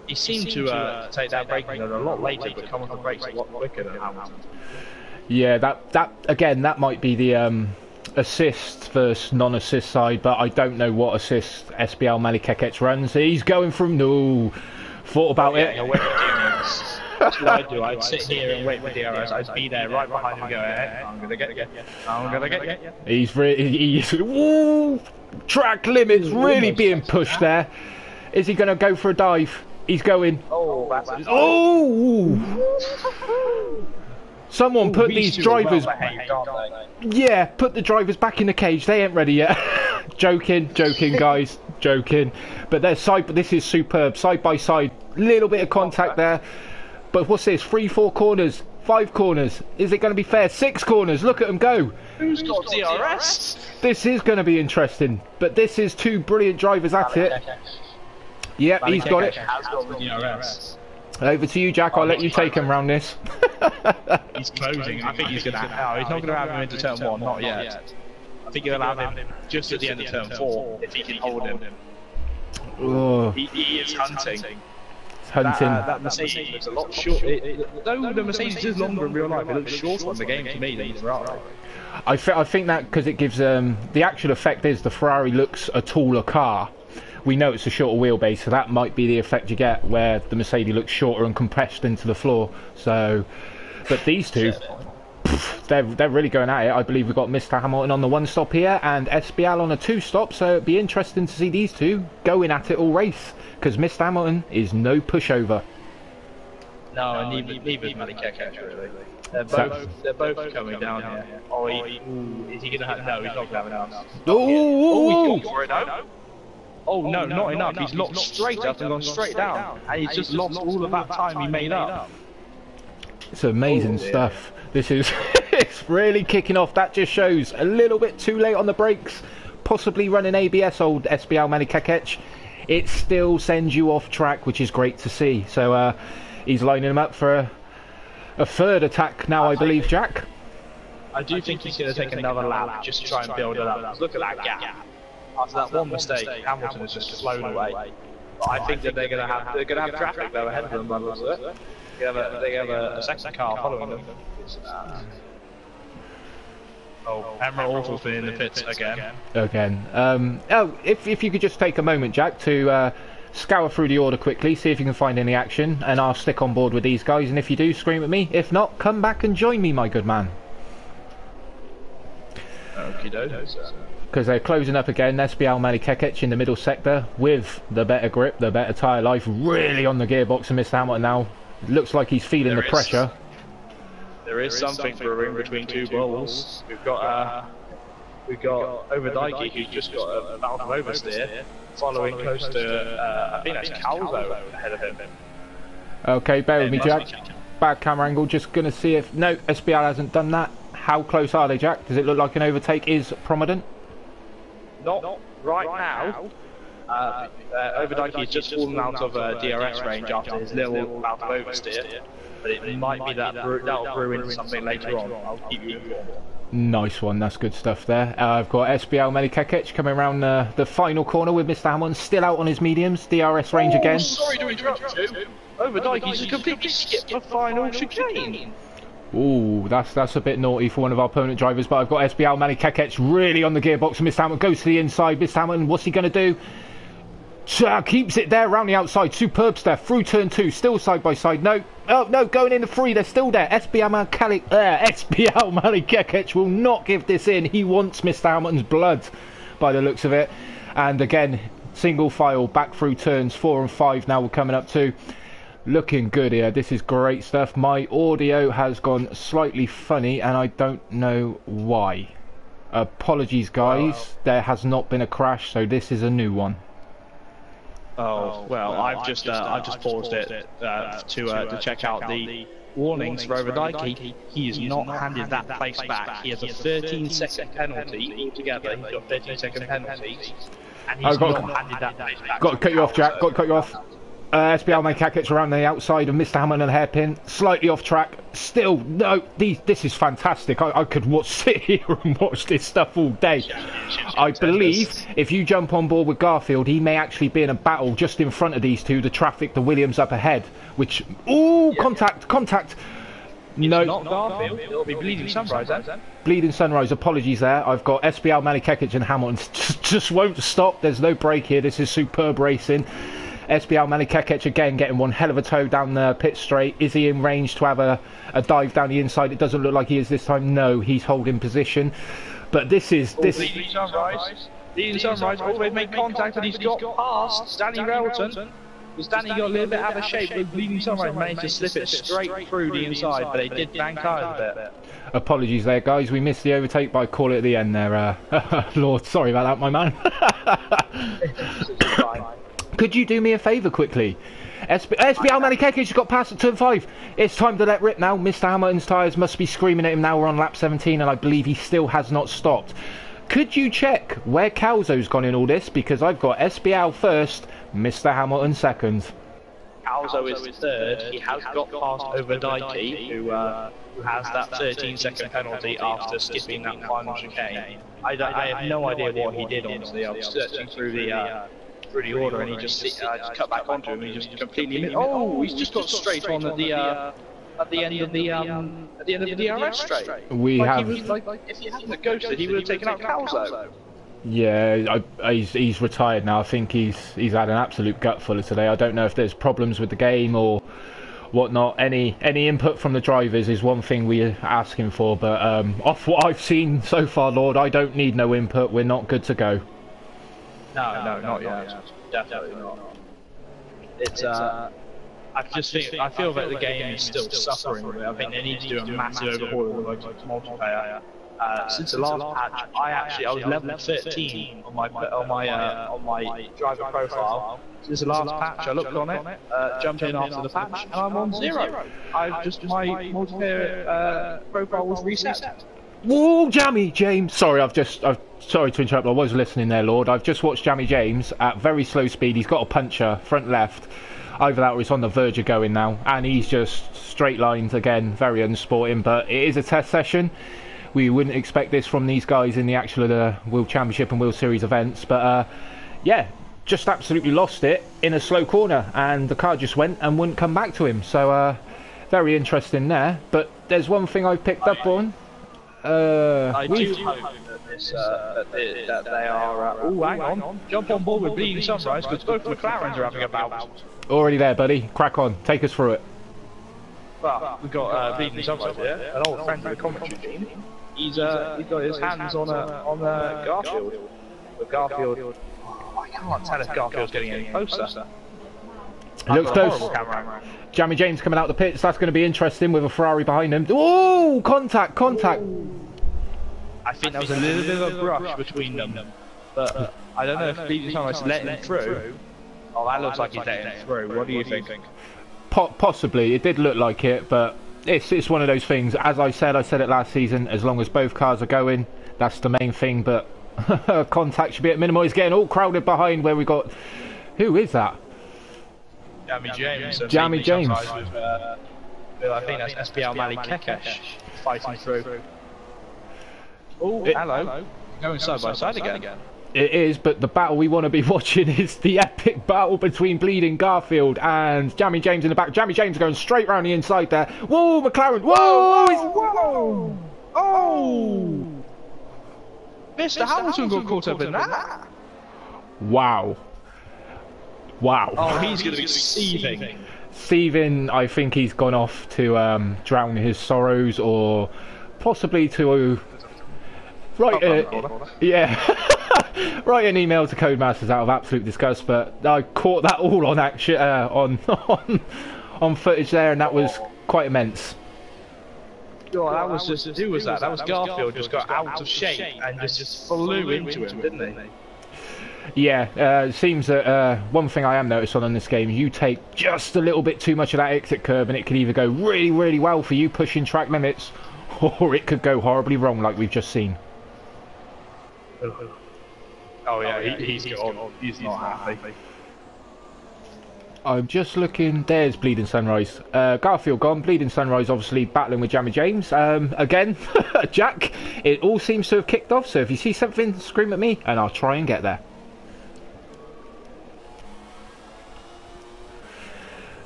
He seemed to take that braking a lot later, but come off the brakes a lot quicker than Hamilton. Yeah, that again, that might be the assist versus non-assist side, but I don't know what assist SBL Malikekesh runs. He's going from thought about it. That's what I'd do. I'd sit here and wait for DRS. I'd be there right behind him going, I'm gonna get you. I'm gonna get you. He's ooh, track limits really being pushed there. Is he gonna go for a dive? He's going. Oh, that's oh! Someone put these drivers. Yeah, put the drivers back in the cage. They ain't ready yet. Joking, guys, joking. But they're this is superb. Side by side, little bit of contact there. But what's this? 3, 4 corners, 5 corners. Is it going to be fair? 6 corners. Look at them go. Who's got DRS? This is going to be interesting. But this is 2 brilliant drivers at it. Yep, he's got it. Has got the DRS. Over to you, Jack. I'll let you take him round this. He's closing. I think he's going to. No, he's not going to have him into turn 1. Not yet. I think he'll have him just at the end of turn 4 if he can hold him. Oh. He is hunting. Hunting. That Mercedes looks a lot short. Though the Mercedes is longer in real life, it looks shorter on the game to me than the Ferrari. I think that because it gives the actual effect is the Ferrari looks a taller car. We know it's a shorter wheelbase, so that might be the effect you get, where the Mercedes looks shorter and compressed into the floor. So, but these two, they're really going at it. I believe we've got Mr. Hamilton on the 1 stop here and SBL on a 2 stop. So it'd be interesting to see these two going at it all race, because Mr. Hamilton is no pushover. No, and neither is Matty Keke, really. They're both coming down here. Oh, is he gonna have? No, he's not gonna have enough. Oh, he's gone for it, no? Oh no, not enough. He's locked straight up and gone straight down, and he's just lost all of that time he made up. It's amazing stuff. This is it's really kicking off. That just shows a little bit too late on the brakes, possibly running ABS. Old SBL Manny Kekec. It still sends you off track, which is great to see. So he's lining him up for a third attack now, I believe, Jack. I do think he's going to take another lap just to try and build it up. Look at that gap. After that one mistake, Hamilton has just flown away. But I think that they're going to have traffic though ahead of them by the looks of it. They have a second car following them. Oh, Emerald Auto's been in the pits again. If you could just take a moment, Jack, to scour through the order quickly, see if you can find any action, and I'll stick on board with these guys. And if you do, scream at me. If not, come back and join me, my good man. Okie doke. Because they're closing up again. SBL Manny Kekec in the middle sector with the better grip, the better tyre life, really on the gearbox of Mr. Hamilton now. It looks like he's feeling the pressure. There is something brewing between 2 bulls. We've got Overdike, who's just got a bout of oversteer, following close to I think that's Calvo ahead of him. Okay, bear with me, Jack. Bad camera angle. Just gonna see if no SBL hasn't done that. How close are they, Jack? Does it look like an overtake is prominent? Not right now. Overdike has just fallen out of DRS range after his little bout of oversteer. But it might be that'll brew into something later on. I'll keep you informed. Nice one, that's good stuff there. I've got SBL Manny Kekec coming around the final corner with Mr. Hamilton still out on his mediums. DRS range again. Sorry to interrupt you. Overdike just completely skipped the final chicane. Ooh, that's a bit naughty for one of our opponent drivers, but I've got SBL Manny Kekec really on the gearbox, and Mr. Hamilton goes to the inside. Mr. Hamilton, what's he going to do? Keeps it there around the outside. Superb stuff. Through turn 2, still side by side. No, oh no, going in the 3, they're still there. SBL Manny Kekec will not give this in. He wants Mr. Hamilton's blood by the looks of it. And again, single file back through turns 4 and 5 now we're coming up to. Looking good here. This is great stuff. My audio has gone slightly funny and I don't know why. Apologies guys, there has not been a crash, so this is a new one. Oh well, I've just paused it to check out the warnings for Overdike. He has not handed that place back. He has a 13-second penalty altogether. He's got a 13-second penalty, and he's not handed that place back. Got to cut you off, Jack. Got to cut you off. SBL Manny Kekec around the outside of Mr. Hamilton and hairpin, slightly off track. Still, no, this is fantastic. I could sit here and watch this stuff all day. I believe if you jump on board with Garfield, he may actually be in a battle just in front of these two, the traffic, the Williams up ahead. Which, ooh, contact. No, it's not Garfield. It'll be Bleeding Sunrise then. Bleeding Sunrise. Apologies there. I've got SBL Manny Kekec and Hamilton just won't stop. There's no break here. This is superb racing. SBL Malikekech again getting one hell of a toe down the pit straight. Is he in range to have a dive down the inside? It doesn't look like he is this time. No, he's holding position. But this is... Leading Sunrise. Oh, they've made contact, but he's got past Danny Railton. Because Danny got a little bit out of shape, but Leading Sunrise managed to slip it straight through the inside, but they did bang tyres a bit. Apologies there, guys. We missed the overtake, but I call it at the end there. Lord, sorry about that, my man. Could you do me a favour quickly? SBL Malikekech has got past at turn 5. It's time to let rip now. Mr. Hamilton's tyres must be screaming at him now. We're on lap 17, and I believe he still has not stopped. Could you check where Calzo's gone in all this? Because I've got SBL first, Mr. Hamilton second. Calzo is third. He has got past over Dikey, who has that 13-second penalty after skipping that final chicane. I have no idea what he did, honestly. I was searching through the order, and he just cut back onto him. And he just completely missed. Oh, he's just got straight on at the end of the DRS straight. If he hadn't ghosted, he would have taken out Calzo. Yeah, he's retired now. I think he's had an absolute gutful of today. I don't know if there's problems with the game or whatnot. Any input from the drivers is one thing we're asking for, but off what I've seen so far, Lord, I don't need no input. We're not good to go. No, not yet. Definitely not. It's I feel that the game is still suffering with it. I think they need to do a massive overhaul of the multiplayer. Since the last patch, I was level 13 on my driver profile. Since the last patch, I looked on it, jumped in after the patch, and I'm on 0. My multiplayer profile was reset. Whoa, Jammy James! Sorry, sorry to interrupt. I was listening there, Lord. I've just watched Jammy James at very slow speed. He's got a puncher front left. Either that or he's on the verge of going now, and he's just straight lines again. Very unsporting, but it is a test session. We wouldn't expect this from these guys in the actual World Championship and World Series events, but yeah, just absolutely lost it in a slow corner, and the car just went and wouldn't come back to him. So very interesting there. But there's one thing I picked up on. I do hope that they are. Oh, hang on! Jump on board with Bleeding Sunrise, because both McLarens are having a bout. Already there, buddy. Crack on. Take us through it. Well, we've got Bleeding Sunrise here, an old friend of the commentary team. He's got his hands on Garfield. But Garfield, I can't tell if Garfield's getting any closer. Looks close. Jammy James coming out the pits. That's going to be interesting with a Ferrari behind him. Oh, contact! I think there was a little bit of a brush between them, but I don't know if Bleeding Sunrise let him through. Oh, that looks like he's letting him through. What do you think? Possibly. It did look like it, but it's one of those things. As I said it last season. As long as both cars are going, that's the main thing. But contact should be at minimal. He's getting all crowded behind where we got. Who is that? Jammy James. Jammy James. I think that's SBL Malikekech fighting through. Oh, hello. Going side by side again. It is, but the battle we want to be watching is the epic battle between Bleeding Garfield and Jammy James in the back. Jammy James going straight round the inside there. Whoa, McLaren! Whoa! Oh! Mr. Hamilton got caught up in that. Wow. Oh, he's going to be seething. Seething, I think he's gone off to drown his sorrows, or possibly to... Write an email to Codemasters out of absolute disgust, but I caught that all on action, on footage there, and that was quite immense. Oh, that was just, who was that? That was Garfield, just got out of shape and just flew into him, didn't he? Yeah, it seems that one thing I am noticing on this game, you take just a little bit too much of that exit curve and it can either go really, really well for you pushing track limits, or it could go horribly wrong like we've just seen. Oh yeah, he's gone. He's not happy. I'm just looking. There's Bleeding Sunrise. Garfield gone. Bleeding Sunrise obviously battling with Jammy James. Again, Jack. It all seems to have kicked off. So if you see something, scream at me, and I'll try and get there.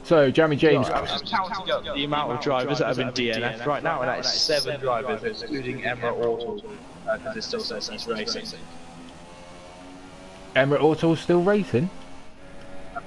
So Jammy James. I was just counting up the amount of drivers that have been DNF right now, and that is 7 drivers, including Emirate Auto, because it still says he's racing. Emirate Auto still racing?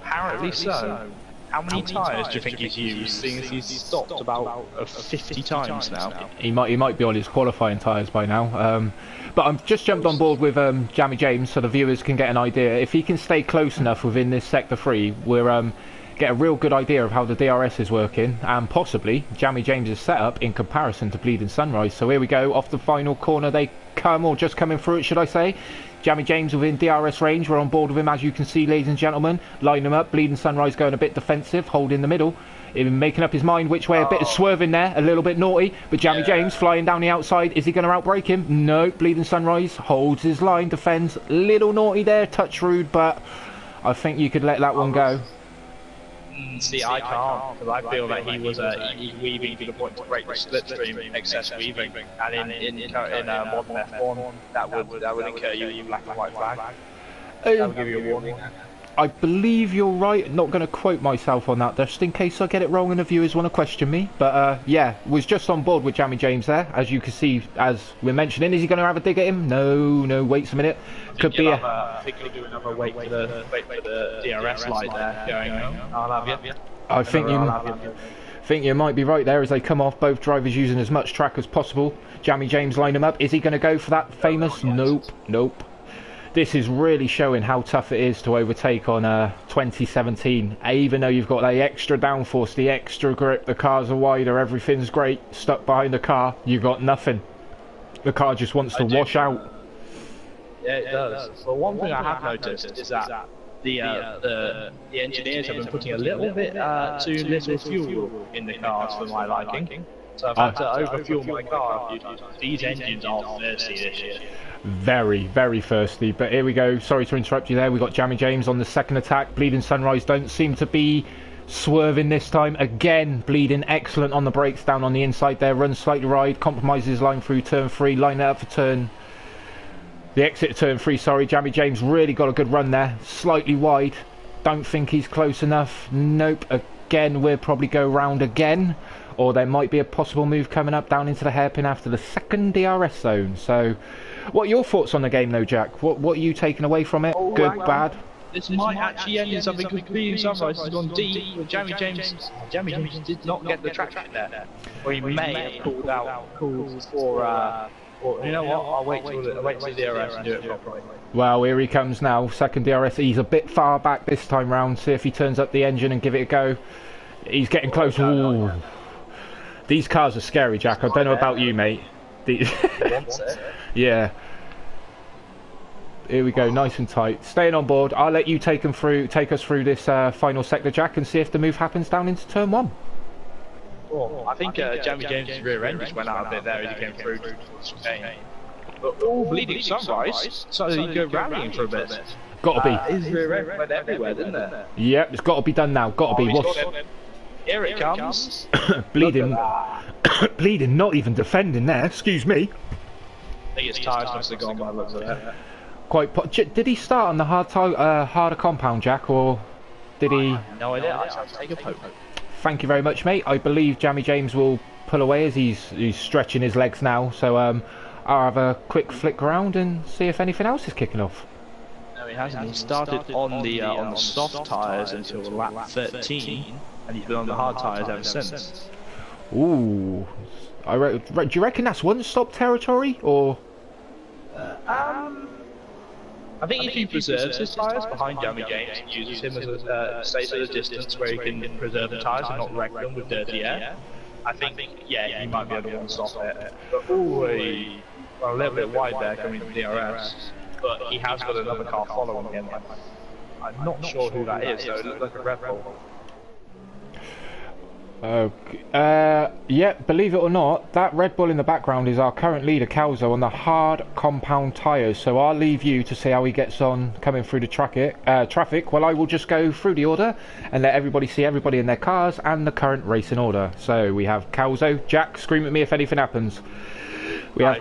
Apparently so. How many tyres do you think he's used, seeing as he's stopped about 50 times now? He might be on his qualifying tyres by now. But I've just jumped on board with Jammy James so the viewers can get an idea. If he can stay close enough within this sector 3, we're get a real good idea of how the DRS is working and possibly Jammy James's setup in comparison to Bleeding Sunrise. So here we go, off the final corner they come, or just coming through it should I say. Jammy James within DRS range, we're on board with him as you can see, ladies and gentlemen. Line them up, Bleeding Sunrise going a bit defensive, holding the middle, even making up his mind which way, a bit of swerving there, a little bit naughty, but Jammy James flying down the outside, is he going to outbrake him? No, Bleeding Sunrise holds his line, defends, little naughty there, touch rude, but I think you could let that one go. See, I can't, because I feel that he was weaving to the point to break the slipstream, excess weaving, and in modern F1, that would incur you black and white flag. That would give you a warning. I believe you're right, not going to quote myself on that just in case I get it wrong and the viewers want to question me, but yeah, was just on board with Jammy James there, as you can see, as we're mentioning. Is he going to have a dig at him? No, wait a minute. Could be I think he'll do another wait for the DRS light there going, I'll have you. I think you might be right there as they come off, both drivers using as much track as possible. Jammy James line him up. Is he going to go for that famous? Nope. This is really showing how tough it is to overtake on 2017. Even though you've got the extra downforce, the extra grip, the cars are wider, everything's great, stuck behind the car, you've got nothing. The car just wants to wash out. Yeah, it does. But one thing I have noticed is that the engineers have been putting a little bit too little fuel in the cars for my liking. So I've had to overfuel my car a few times. These engines are thirsty this year. Very, very thirsty, but here we go. Sorry to interrupt you there. We got Jammy James on the second attack. Bleeding Sunrise don't seem to be swerving this time. Again, Bleeding excellent on the brakes down on the inside there. Runs slightly right, compromises line through turn 3, line it up for the exit of turn 3, sorry. Jammy James really got a good run there. Slightly wide. Don't think he's close enough. Nope. Again, we'll probably go round again. Or there might be a possible move coming up down into the hairpin after the second DRS zone. So, what are your thoughts on the game though, Jack? What are you taking away from it? Good, bad? This might actually end in something because Bleeding Sunrise has gone deep, but Jammy James did not get the traction there. Or he may have called for or, you know what, I'll wait till the DRS and do it properly. Well, here he comes now, second DRS. He's a bit far back this time round. See if he turns up the engine and give it a go. He's getting close. Ooh. These cars are scary, Jack. I don't know about you, mate. Yeah. Here we go, nice and tight. Staying on board. I'll let you take us through this final sector, Jack, and see if the move happens down into turn 1. Well, I think Jammy James' rear end just went out a bit there as he came through the chicane. But all Bleeding Sunrise, so he'd go rallying for a bit. Got to be. His rear end went everywhere, didn't it? Yep, it's got to be done now. Got to be. Here it comes. Bleeding. Bleeding, not even defending there. Excuse me. I think his tyres must have gone by the looks of it. Did he start on the harder compound, Jack, or did he? No idea. I'll take a poke. Thank you very much, mate. I believe Jammy James will pull away as he's stretching his legs now. So I'll have a quick flick around and see if anything else is kicking off. No, he hasn't. He started on the soft tyres until lap 13, and he's been on the hard tyres ever since. Ooh, do you reckon that's one-stop territory, or? I think if he preserves his tyres behind Jammy James and uses him as a stays at a distance where he can preserve the tyres and not wreck them with dirty air, I think, yeah, he might be able to one-stop it. But a little bit wide there coming from DRS, but he has got another car following him. I'm not sure who that is, though. It looks like a Red Bull. Okay. Yeah, believe it or not, that Red Bull in the background is our current leader, Calzo, on the hard compound tyres. So I'll leave you to see how he gets on coming through the traffic. Well, I will just go through the order and let everybody see everybody in their cars and the current racing order. So we have Calzo. Jack, scream at me if anything happens. We have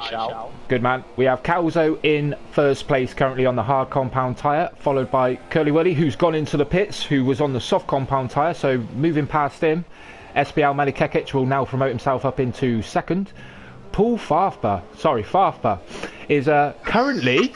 good man. We have Calzo in first place currently on the hard compound tyre, followed by Curly Willy, who's gone into the pits, who was on the soft compound tyre. So moving past him, SPL Malikekic will now promote himself up into second. Paul Farfba is currently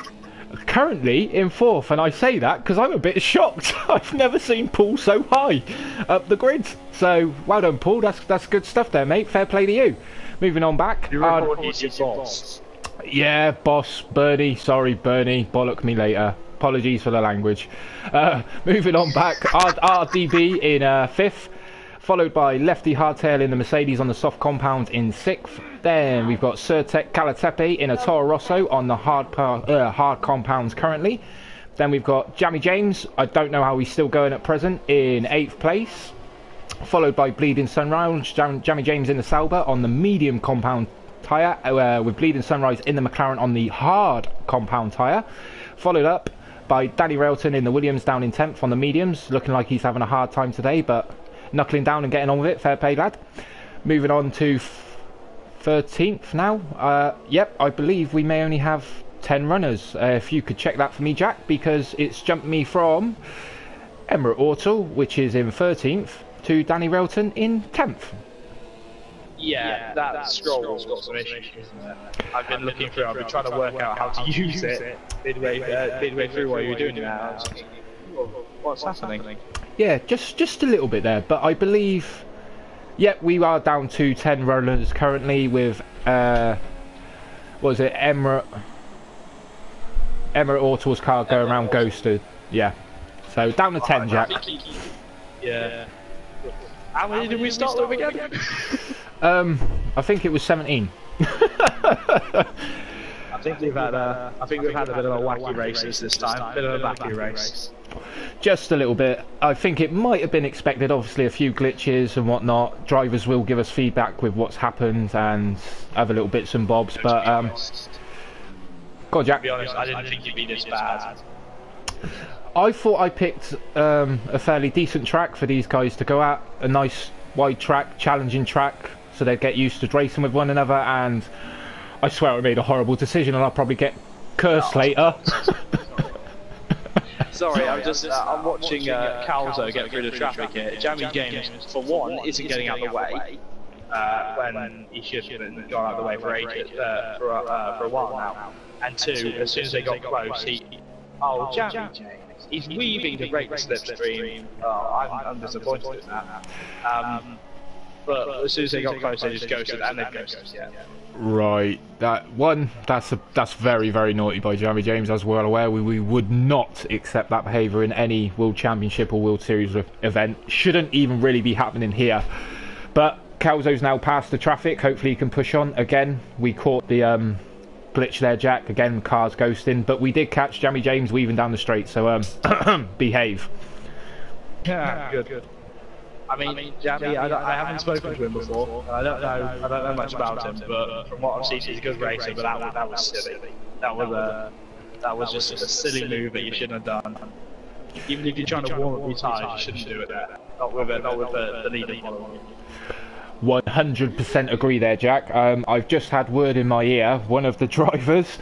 Currently in 4th, and I say that because I'm a bit shocked. I've never seen Paul so high up the grid. So well done, Paul. That's good stuff there, mate. Fair play to you. Moving on back. You record he's your boss. Yeah, boss Bernie. Sorry, Bernie. Bollock me later. Apologies for the language. Moving on back. RDB in 5th. Followed by Lefty Hardtail in the Mercedes on the soft compound in 6th. Then we've got Certec Calatepe in a Toro Rosso on the hard compounds currently. Then we've got Jammy James, I don't know how he's still going at present, in 8th place. Followed by Bleeding Sunrise, Jammy James in the Sauber on the medium compound tyre, with Bleeding Sunrise in the McLaren on the hard compound tyre. Followed up by Danny Railton in the Williams down in 10th on the mediums, looking like he's having a hard time today, but knuckling down and getting on with it. Fair play, lad. Moving on to 13th now. Yep, I believe we may only have 10 runners. If you could check that for me, Jack, because it's jumped me from Emirates Auto, which is in 13th, to Danny Railton in 10th. Yeah, that scroll's got some issues, isn't it? I've been looking through, I've been trying to work out how to use it midway through while you're doing that. What's happening? Yeah, just a little bit there, but I believe, yeah, we are down to 10 runners currently with, what was it, Emirates Auto's car going around ghosted. Yeah, so down to 10, Jack. Yeah. How many did we start with again? I think it was 17. I think we've had a bit of a wacky races this time. Bit of a wacky race. Just a little bit. I think it might have been expected. Obviously, a few glitches and whatnot. Drivers will give us feedback with what's happened and other little bits and bobs. But go on, Jack. To be honest, I didn't think you'd be this bad. I thought I picked a fairly decent track for these guys to go at. A nice wide track, challenging track, so they'd get used to racing with one another. And I swear I made a horrible decision, and I'll probably get cursed later. Sorry, I'm watching Calzo get through the traffic here. Jamie James, for one, isn't getting out of the way when he should have been gone out of the way for ages, for a while now. And two, as soon as they got close, Jamie James, he's weaving the brake slipstream. I'm disappointed in that. But as soon as they got close, they just ghosted, and they've ghosted, yeah. Right, that's very, very naughty by Jamie James, as we're well aware. We would not accept that behaviour in any World Championship or World Series event. Shouldn't even really be happening here. But Calzo's now past the traffic. Hopefully he can push on. Again, we caught the glitch there, Jack. Again, cars ghosting. But we did catch Jamie James weaving down the straight, so behave. Yeah, good. I mean, Jamie, I haven't spoken to him before. I don't know much about him, but from what I've seen, he's a good racer. But that was silly. That was just a silly move that you shouldn't have done. Even if you're trying to warm up your tyres, you shouldn't do it there. Not with the leader following. 100% agree there, Jack. I've just had word in my ear. One of the drivers,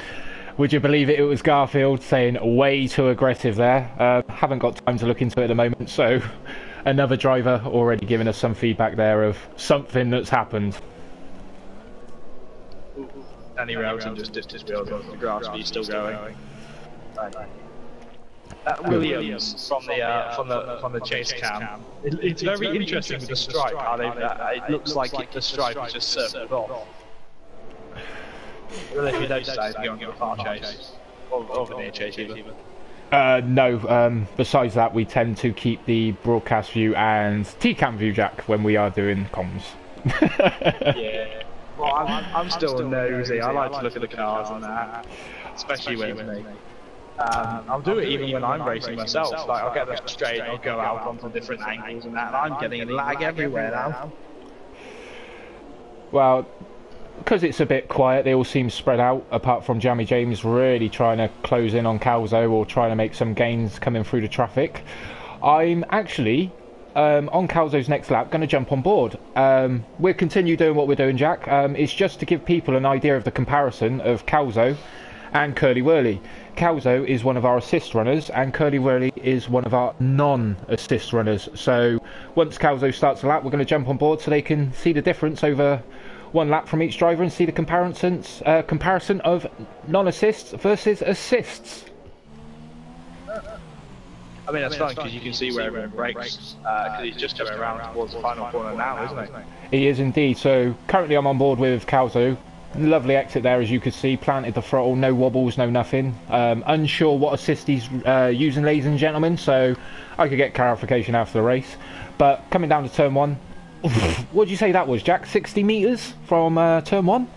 would you believe it? It was Garfield, saying way too aggressive there. Haven't got time to look into it at the moment, so. Another driver already giving us some feedback there of something that's happened. Danny Railton just dipped his wheels onto the grass, but he's still going. Williams from the chase cam. It's very interesting with the stripe. How it looks like the stripe is just circled off. I don't know if you noticed that if you go on the far chase or the near chase even. No, besides that, we tend to keep the broadcast view and T-cam view, Jack, when we are doing comms. Yeah. Well, I'm still nosy. I like to look at the cars and that, especially with me. I'll do it even when I'm racing myself. Like, I'll get them straight, I'll go out onto different angles and that, and I'm getting lag everywhere now. Well, because it's a bit quiet, they all seem spread out, apart from Jamie James really trying to close in on Calzo or trying to make some gains coming through the traffic. I'm actually, on Calzo's next lap, going to jump on board. We'll continue doing what we're doing, Jack. It's just to give people an idea of the comparison of Calzo and Curly Whirly. Calzo is one of our assist runners, and Curly Whirly is one of our non-assist runners. So once Calzo starts the lap, we're going to jump on board so they can see the difference over one lap from each driver and see the comparison of non-assists versus assists. I mean, that's fun because you can see where everyone breaks, because he's just coming around towards the final corner now, isn't he? He is indeed. So currently I'm on board with Calzo. Lovely exit there, as you could see. Planted the throttle, no wobbles, no nothing. Unsure what assist he's using, ladies and gentlemen, so I could get clarification after the race. But coming down to turn 1, what did you say that was, Jack? 60 metres from turn 1?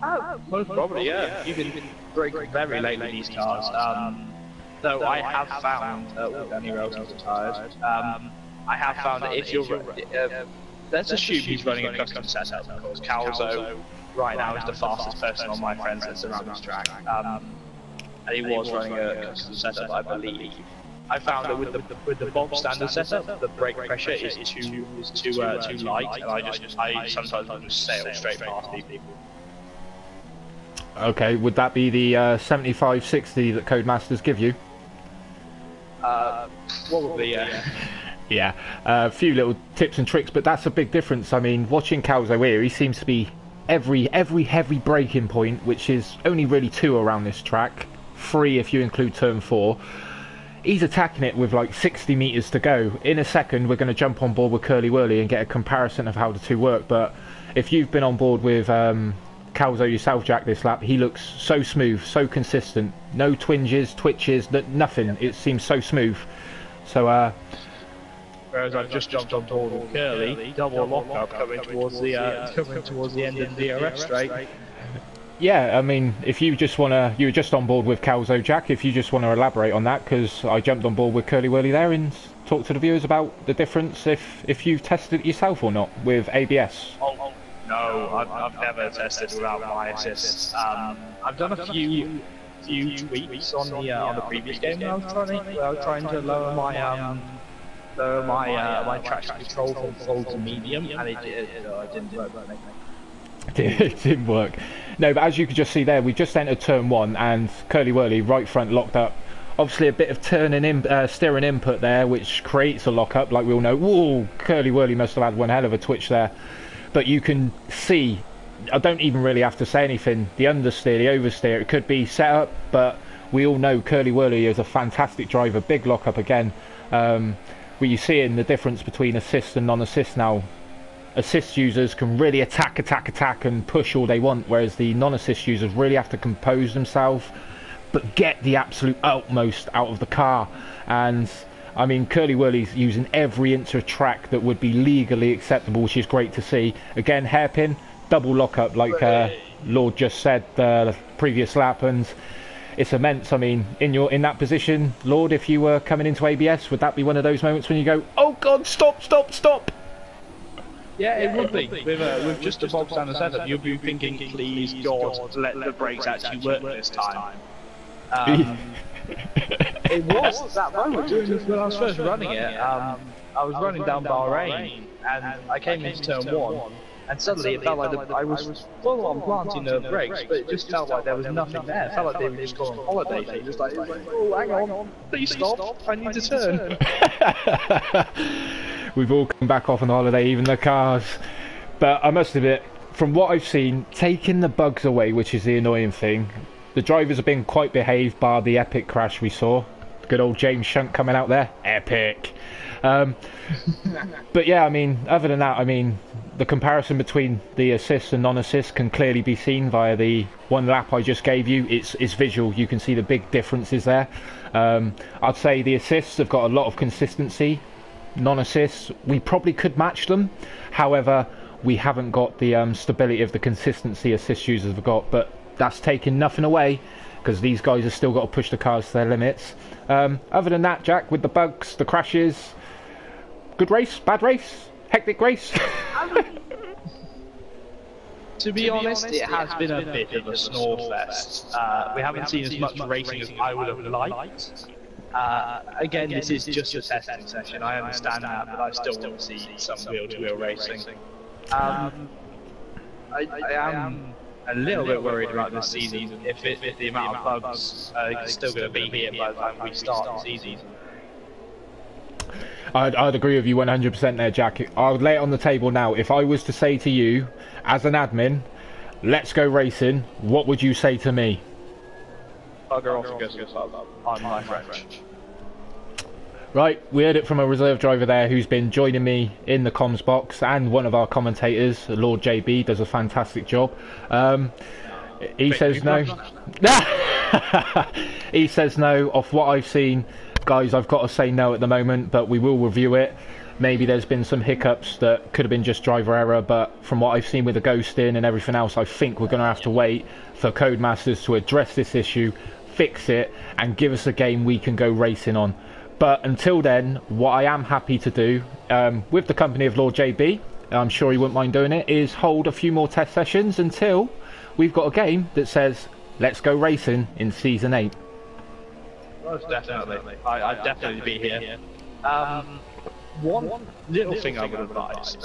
Oh, most probably, yeah. You can brake very late with these cars. Though I have found, Danny Roson's retired, I have found that if you're, let's assume he's running a custom setup, because Calzo right now is the fastest person on my friends list around this track. And he was running a custom setup, I believe. I found that with the bog standard setup, the brake pressure is too light, and I sometimes will just sail straight past people. Okay, would that be the 75-60 that Codemasters give you? Probably, yeah. Yeah, a few little tips and tricks, but that's a big difference. I mean, watching Calzo here, he seems to be every heavy braking point, which is only really 2 around this track, 3 if you include turn 4. He's attacking it with like 60 metres to go. In a second, we're going to jump on board with Curly Whirly and get a comparison of how the two work. But if you've been on board with Calzo yourself, Jack, this lap, he looks so smooth, so consistent. No twinges, twitches, nothing. It seems so smooth. So, whereas I've just jumped on board with Curly, double lockup coming towards the end of the DRS straight. yeah, I mean, if you just want to, you were just on board with Calzo, Jack, if you just want to elaborate on that, because I jumped on board with Curly Whirly there and talk to the viewers about the difference if you've tested it yourself or not with ABS. Oh, no, I've never tested without my assists. I've done a few tweaks on the previous game when I was trying to lower my traction control from full to medium, and it didn't work. It didn't work. No, but as you can just see there, we just entered turn 1 and Curly Whirly right front locked up. Obviously a bit of steering input there, which creates a lockup, like we all know. Whoa, Curly Whirly must have had one hell of a twitch there. But you can see, I don't even really have to say anything, the understeer, the oversteer, it could be set up, but we all know Curly Whirly is a fantastic driver. Big lockup again. Where you see in the difference between assist and non-assist now. Assist users can really attack and push all they want, whereas the non-assist users really have to compose themselves but get the absolute utmost out of the car. And I mean, Curly Whirly's using every inch of track that would be legally acceptable, which is great to see. Again, hairpin, double lockup like Lord just said the previous lap, and it's immense. I mean, in that position, Lord, if you were coming into ABS, would that be one of those moments when you go, oh god, stop? Yeah, it would be. With just a bog standard setup, you'd be thinking, please God, let the brakes actually work this time. It was that moment when I was first running it. I was running down Bahrain, and I came into turn 1, and suddenly it felt like I was full on planting the brakes, but it just felt like there was nothing there. It felt like they were just going on holiday. So it was like, oh, hang on, please stop, I need to turn. We've all come back off on holiday, even the cars. But I must admit, from what I've seen, taking the bugs away, which is the annoying thing, the drivers have been quite behaved, bar the epic crash we saw. Good old James Shunt coming out there. Epic. But yeah, I mean, other than that, I mean, the comparison between the assist and non-assist can clearly be seen via the one lap I just gave you. It's visual. You can see the big differences there. I'd say the assists have got a lot of consistency. Non-assists, we probably could match them. However, we haven't got the stability of the consistency assist users have got. But that's taking nothing away, because these guys have still got to push the cars to their limits. Other than that, Jack, with the bugs, the crashes, good race, bad race, hectic race? To be honest, it has been a bit of a snore fest. We haven't seen as much racing as I would have liked. Again, this is just a testing session, I understand that, but I still want to see some wheel-to-wheel racing. I am a little bit worried about this season, if the amount of bugs are still going to be here by the time we start the season. I'd agree with you 100% there, Jack. I would lay it on the table now. If I was to say to you, as an admin, let's go racing, what would you say to me? Bugger off and go to the pub. I'm my French. Right, we heard it from a reserve driver there who's been joining me in the comms box, and one of our commentators, Lord JB, does a fantastic job. He says no. He says no. Off what I've seen, guys, I've got to say no at the moment, but we will review it. Maybe there's been some hiccups that could have been just driver error, but from what I've seen with the ghosting and everything else, I think we're going to have to wait for Codemasters to address this issue, fix it, and give us a game we can go racing on. But until then, what I am happy to do, with the company of Lord JB, I'm sure he wouldn't mind doing it, is hold a few more test sessions until we've got a game that says, let's go racing in Season 8. Most definitely. I'd definitely be here. One little thing I would advise,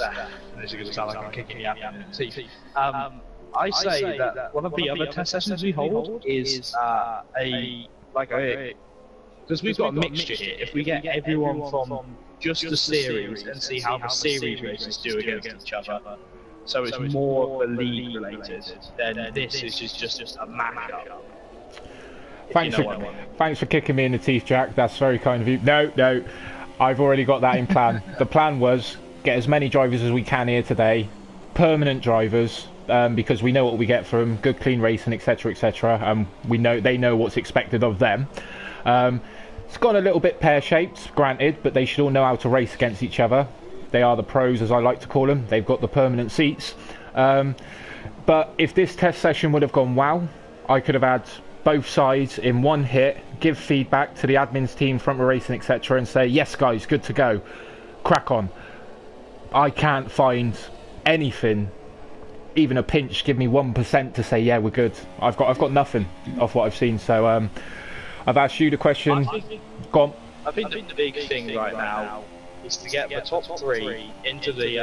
this is going to sound like I'm kicking you out in the teeth. I say that one of the other test sessions we hold is because we've got a mixture here. If we get everyone from just the series and see how the series races do against each other, so it's more of the league related, then this is just a mashup. Thanks for kicking me in the teeth, Jack. That's very kind of you. No, I've already got that in plan. The plan was get as many drivers as we can here today, permanent drivers, because we know what we get from good, clean racing, etc., etc. We know they know what's expected of them. It's gone a little bit pear-shaped, granted, but they should all know how to race against each other. They are the pros, as I like to call them. They've got the permanent seats. But if this test session would have gone well, I could have had both sides in one hit, give feedback to the admins team, front row racing, etc., and say, yes, guys, good to go. Crack on. I can't find anything, even a pinch, give me 1% to say, yeah, we're good. I've got nothing off what I've seen, so I've asked you the question. Go on. I think the big thing right now is to get the top three into the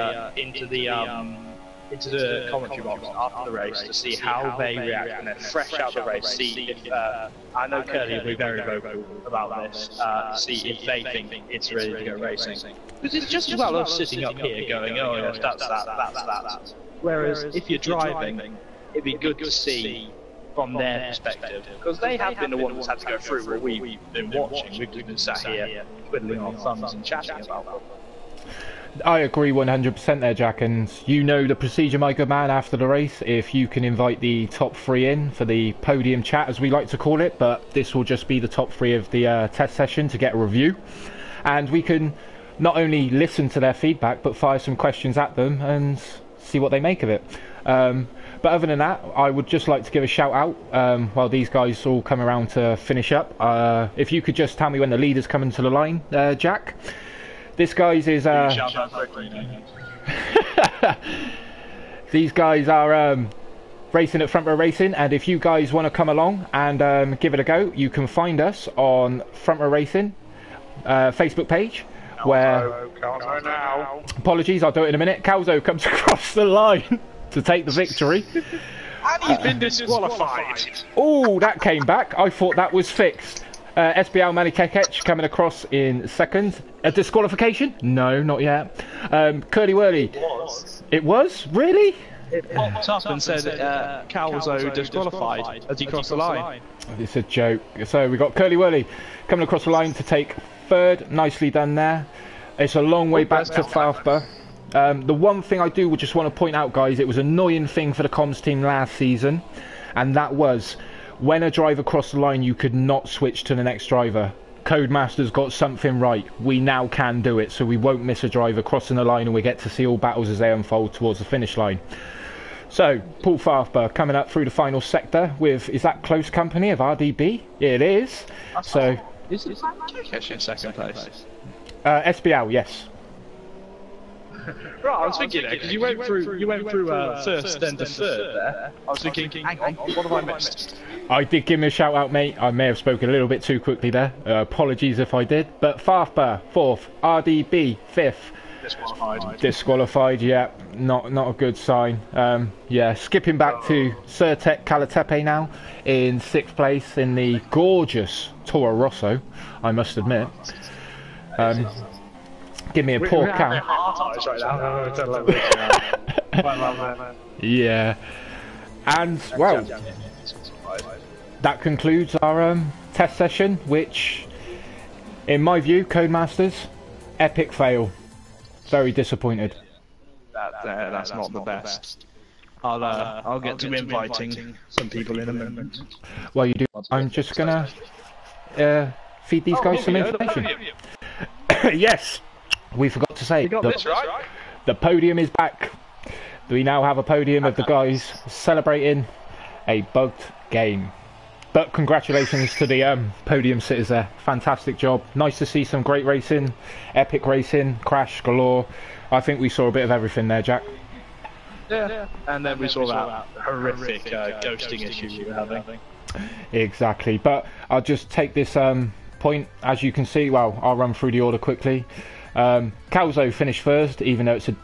commentary box after the race to see how they react, and then fresh out the race, see if I know Curly will be very vocal about this. See if they think it's ready to go racing. Because it's just as well us sitting up here going, oh yes, that's that. Whereas if you're driving, it'd be good to see from their perspective, because they have been the ones that's had to go through what we've been watching. We've been sat here twiddling our thumbs and chatting about them. I agree 100% there, Jack, and you know the procedure, my good man, after the race. If you can invite the top three in for the podium chat, as we like to call it, but this will just be the top three of the test session to get a review, and we can not only listen to their feedback but fire some questions at them and see what they make of it. But other than that, I would just like to give a shout out while these guys all come around to finish up. If you could just tell me when the leader's coming to the line, Jack. This guys is these guys are racing at Front Row Racing, and if you guys want to come along and give it a go, you can find us on Front Row Racing Facebook page. Where apologies, I'll do it in a minute. Calzo comes across the line to take the victory. And he's been disqualified. Oh, that came back. I thought that was fixed. SBL Manikekech coming across in second. A disqualification? No, not yet. Curly Whirly. It was? Really? It popped up and said Calzo disqualified as he crossed the line. It's a joke. So we got Curly Whirly coming across the line to take third. Nicely done there. It's a long way back to Falfba. The one thing I do just want to point out, guys, it was an annoying thing for the comms team last season, and that was when a driver crossed the line, you could not switch to the next driver. Codemasters got something right. We now can do it, so we won't miss a driver crossing the line, and we get to see all battles as they unfold towards the finish line. So, Paul Farfber coming up through the final sector with, is that close company of RDB? It is. So, is it Kekesh in second place? SBL, yes. Right, I was thinking because you went through first, then to third there. I was thinking, hang on, what have I missed? I did give him a shout out, mate. I may have spoken a little bit too quickly there. Apologies if I did. But Farfber, fourth. RDB, fifth. Disqualified, yeah. Not a good sign. Yeah, skipping back to Certec Calatepe now in sixth place in the gorgeous Toro Rosso, I must admit. Give me a poor count. Yeah. And, well, that concludes our test session, which In my view, Codemasters, epic fail. Very disappointed. That's not the best. I'll get to inviting some people in a moment. Well, you do. I'm just gonna feed these guys some information. Yes, we forgot to say. You got this right. The podium is back. We now have a podium of the guys celebrating a bugged game. But congratulations to the podium sitters there. Fantastic job. Nice to see some great racing, epic racing, crash galore. I think we saw a bit of everything there, Jack. Yeah, and then we saw that horrific ghosting issue you were having. Exactly. But I'll just take this point. As you can see, well, I'll run through the order quickly. Calzo finished first, even though it's a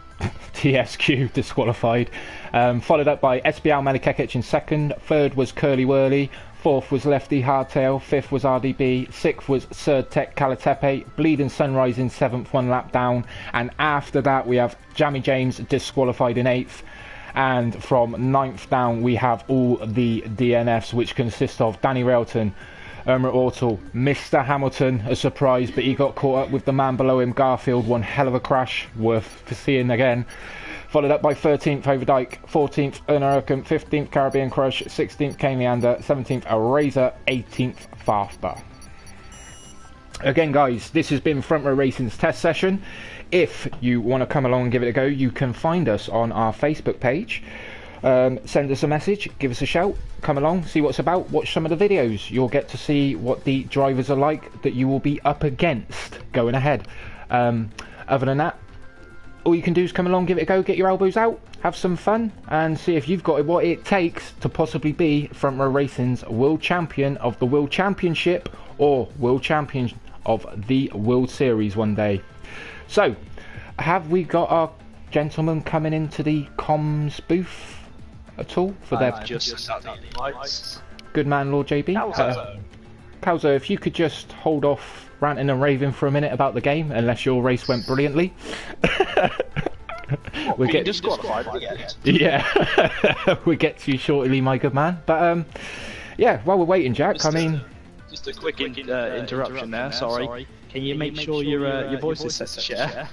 TSQ disqualified. Followed up by SBL Malikekic in second. Third was Curly Whirly. Fourth was Lefty Hardtail. Fifth was RDB. Sixth was Serdtech Kalatepe. Bleeding Sunrise in seventh, 1 lap down. And after that, we have Jammy James disqualified in eighth. And from ninth down, we have all the DNFs, which consist of Danny Railton, Irma Ortal, Mr. Hamilton, a surprise, but he got caught up with the man below him, Garfield. One hell of a crash, worth seeing again. Followed up by 13th Overdyke, 14th Erna 15th Caribbean Crush, 16th Kane Leander, 17th Razor, 18th Faster. Again, guys, this has been Front Row Racing's test session. If you want to come along and give it a go, you can find us on our Facebook page. Send us a message, give us a shout, come along, see what's about, watch some of the videos. You'll get to see what the drivers are like that you will be up against going ahead. Other than that, all you can do is come along, give it a go, get your elbows out, have some fun, and see if you've got what it takes to possibly be Front Row Racing's World Champion of the World Championship or World Champion of the World Series one day. So, have we got our gentlemen coming into the comms booth at all for their... Just Good man, Lord JB. Calzo, if you could just hold off ranting and raving for a minute about the game, unless your race went brilliantly. We'll get disqualified. Yeah, we'll get to you shortly, my good man. But yeah, while we're waiting, Jack, just a quick interruption there. Sorry. Can you make sure your voice is set to share?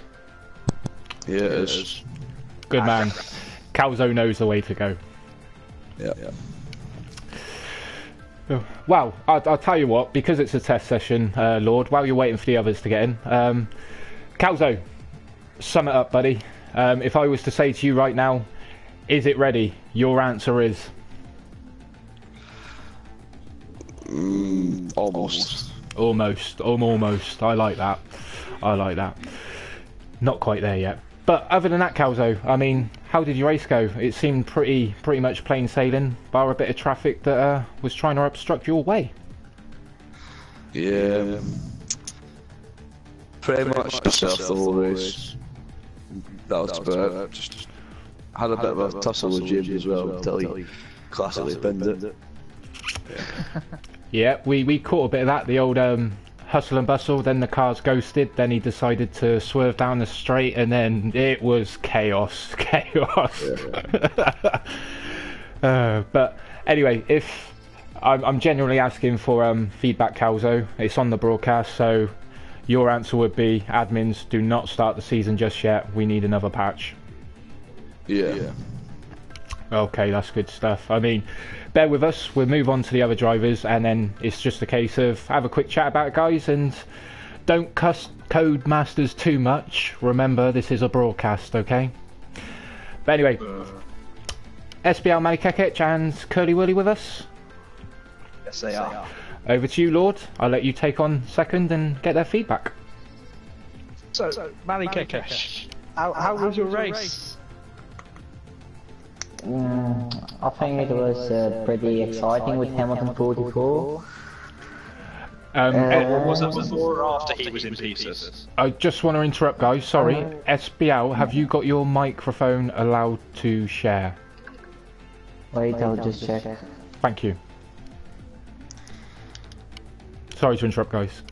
Yes. Good man. Calzo knows the way to go. Yeah. Well, I'll tell you what, because it's a test session, Lord, while you're waiting for the others to get in, Calzo, sum it up, buddy. If I was to say to you right now, is it ready? Your answer is... Almost. Almost. I like that. Not quite there yet. But other than that, Calzo, I mean, how did your race go? It seemed pretty much plain sailing, bar a bit of traffic that was trying to obstruct your way. Yeah. Pretty much myself the whole race. That was about it. Just had a bit of a tussle with James as well until he classically pinned it. Yeah, we caught a bit of that, the old hustle and bustle, then the cars ghosted, then he decided to swerve down the straight, and then it was chaos. But anyway, if I'm genuinely asking for feedback, Calzo, it's on the broadcast, so your answer would be, admins, do not start the season just yet, we need another patch. Yeah. Okay, that's good stuff. I mean, bear with us, we'll move on to the other drivers, and then it's just a case of have a quick chat about it, guys, and don't cuss Codemasters too much. Remember, this is a broadcast, okay? But anyway, SBL Malikekic and Curly Whirly with us. Yes, they are. Over to you, Lord. I'll let you take on second and get their feedback. So Malikekic, how was your race? I think it was pretty exciting with Hamilton 44. Was that before or after he was in pieces? I just want to interrupt, guys. Sorry. SBL, have you got your microphone allowed to share? Wait, I'll just check. Thank you. Sorry to interrupt, guys.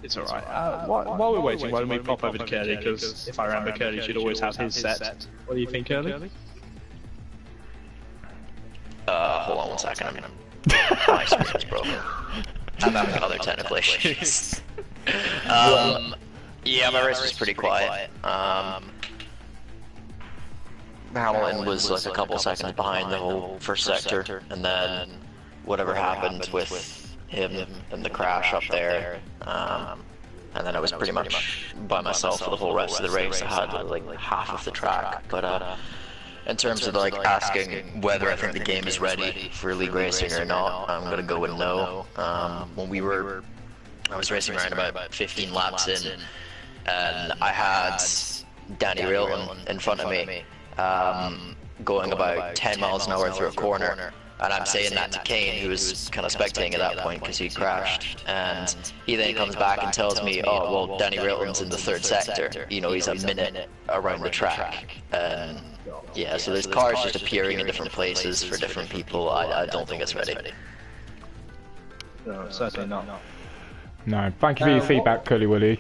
It's alright. While we're waiting, why don't we pop over to Curly, because if I remember, Curly should always have his set. What do you think, Curly? Hold on one second, my screen is broken. I'm having other technical issues. Yeah, my race was pretty quiet. Hamilton was like a couple seconds behind the whole first sector, and then whatever happened with him and the crash up there, and then I was pretty much by myself for the whole rest of the race. I had like half of the track, but in terms of like asking whether I think the game is ready for league racing or not, I'm gonna go with no. I was racing around about 15 laps in, and I had Danny Railton in front of me, going about 10 miles an hour through a corner. And I'm saying that to Kane, who was kind of spectating at that point because he crashed. And he then comes back and tells me, oh, well, Danny Railton's in the third sector. You know, he's a minute around the track. And yeah, so there's cars just appearing in different places for different people. I don't think it's ready. No, certainly not. No, thank you for your feedback, Curly Willy.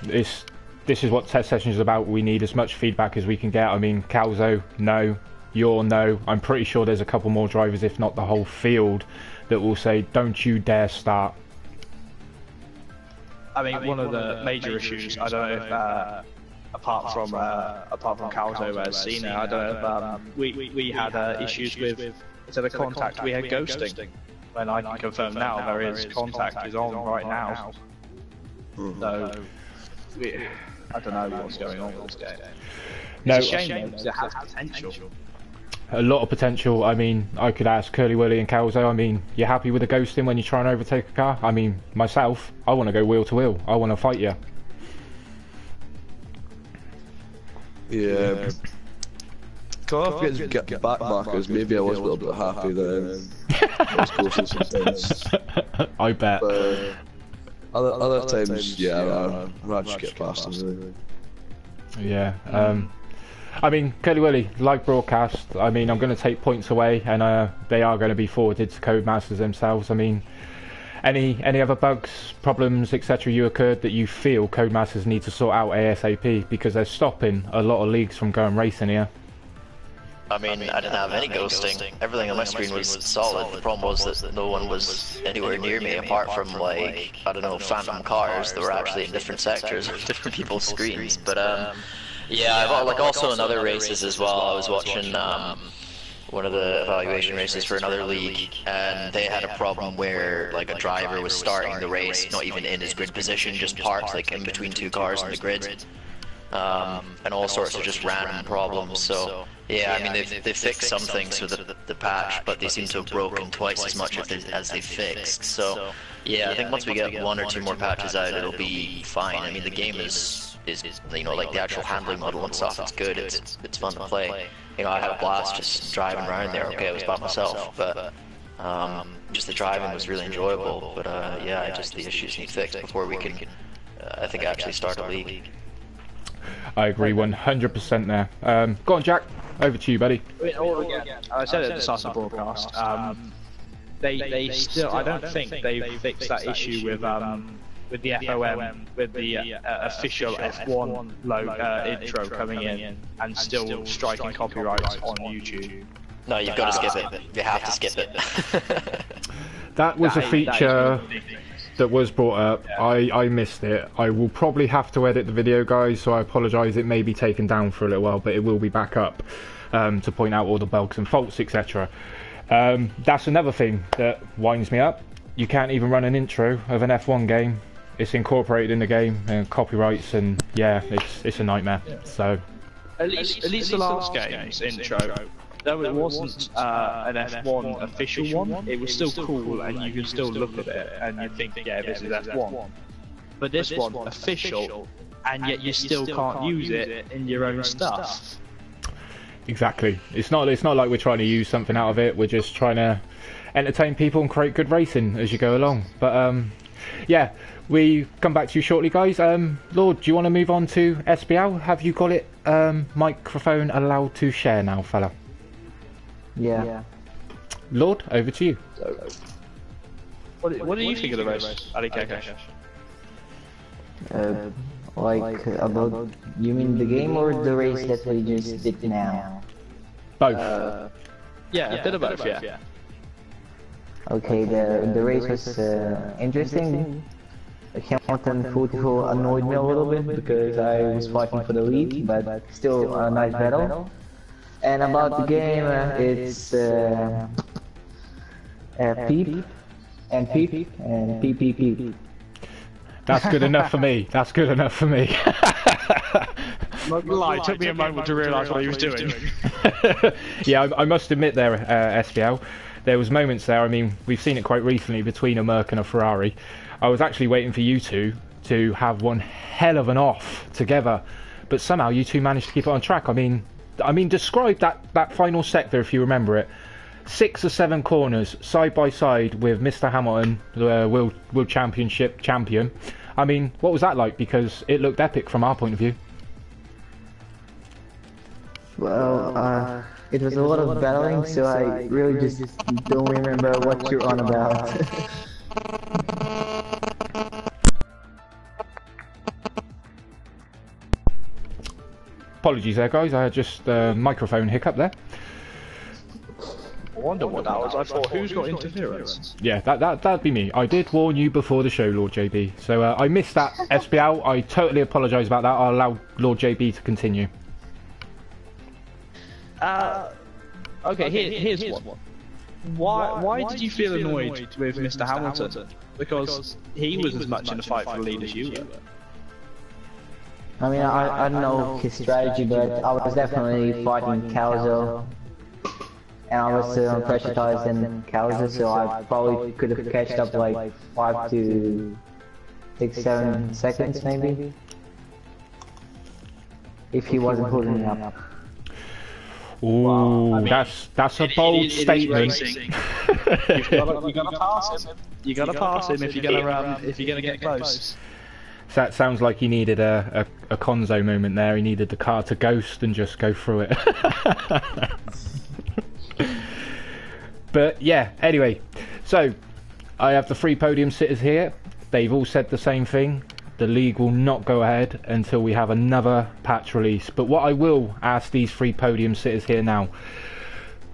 This is what test sessions is about. We need as much feedback as we can get. I mean, Calzo, no. You're no. I'm pretty sure there's a couple more drivers, if not the whole field, that will say, don't you dare start. I mean, one of the major issues, I don't know if, apart from Calzo as Cena, I don't know if we had issues with, instead of contact, we had ghosting. When I can confirm now, there is contact is on right now. So, I don't know what's going on with this game. No, It's a shame though, because it has potential. a lot of potential. I mean, I could ask Curly Willy and Calzo, I mean, you're happy with the ghosting when you try and overtake a car? I mean, myself, I want to go wheel to wheel. I want to fight you. Yeah. Can't forget to get back markers. Maybe I was a little bit happy then. I was close to sometimes. I bet. But other times, yeah, I'd rather get past them. Really. Yeah. I mean, Curly Willy, live broadcast. I mean, I'm going to take points away, and they are going to be forwarded to Codemasters themselves. I mean, any other bugs, problems, etc. you occurred that you feel Codemasters need to sort out ASAP, because they're stopping a lot of leagues from going racing here. I mean, I didn't have any ghosting. Everything on my screen was solid. The problem was that no one was anywhere near me apart from, like, I don't know, phantom cars that were actually in different sectors of different people's screens. But, yeah, like also in other races as well. I was watching one of the evaluation races for another league, and they had a problem where, like, a driver was starting the race, not even in his grid position, just parked, like, in between two cars in the grid. And all sorts of just random problems. So yeah, I mean they fixed some things with the patch, but they seem to have broken twice as much as they fixed. So yeah, I think once we get one or two more patches out, it'll be fine. I mean the game is you know, like the actual handling model and stuff. It's good. It's fun to play. You know, I had a blast just driving around there. Okay, I was by myself, but just the driving was really enjoyable. But yeah, just the issues need fixed before we can, I think, actually start a league. I agree 100% there. Go on, Jack. Over to you, buddy. I said it at the start of the broadcast. They still, I don't think they've fixed that issue with the FOM, with the official F1 intro coming in and still striking copyrights on YouTube. No, you've got to skip it. You have to skip it. That was a feature that was brought up. Yeah. I missed it. I will probably have to edit the video, guys, so I apologise. It may be taken down for a little while, but it will be back up to point out all the bugs and faults, etc. That's another thing that winds me up. You can't even run an intro of an F1 game. It's incorporated in the game, and copyrights, and yeah, it's a nightmare. Yeah. So at least the last game's intro, though it wasn't an F1 official one, it was still cool, and you could still look at it and you think, yeah, this is F1. But this one, official, and yet you still can't use it in your own stuff. Exactly. It's not like we're trying to use something out of it. We're just trying to entertain people and create good racing as you go along. But yeah, we come back to you shortly, guys. Lord, do you want to move on to SBL? Have you got it microphone allowed to share now, fella? Yeah. Lord, over to you. What do you think of the race, Ali Kakash? Like about, you mean the game or the race that we just did now? Both. Yeah, a bit of both, yeah. Okay, the race was interesting. Hamilton 44 annoyed me a little bit because I was fighting for the lead, but still a nice battle. And about the game, it's Peep and Peep and Peep Peep Peep. That's good enough for me. That's good enough for me. Not gonna lie, it took me a moment to realise what he was doing. Yeah, I must admit there, SBL, there was moments there, I mean, we've seen it quite recently between a Merc and a Ferrari. I was actually waiting for you two to have one hell of an off together, but somehow you two managed to keep it on track. I mean, describe that final sector if you remember it. 6 or 7 corners side by side with Mr. Hamilton, the World Championship champion. I mean, what was that like? Because it looked epic from our point of view. Well, it was a lot of battling, so I really just don't remember what you're on about. Apologies there, guys. I had just microphone hiccup there. I wonder what that was. I thought, who's got interference? Yeah, that'd be me. I did warn you before the show, Lord JB. So I missed that, SBL. I totally apologise about that. I'll allow Lord JB to continue. Okay, here's one. Why did you feel annoyed with Mr. Hamilton? Because he was as much in the fight for the lead as you were. I mean, I don't know his strategy, but I was definitely fighting Calzo. And I was still pressurized in Calzo, so I probably could have catched up like 5 to 6, 7 seconds maybe. If he wasn't holding me up. Ooh, Well, I mean, that's a bold statement. You gotta pass him. You gotta pass him if you're gonna get close. So that sounds like he needed a Conzo moment there. He needed the car to ghost and just go through it. But yeah, anyway, so I have the 3 podium sitters here. They've all said the same thing. The league will not go ahead until we have another patch release. But what I will ask these 3 podium sitters here now,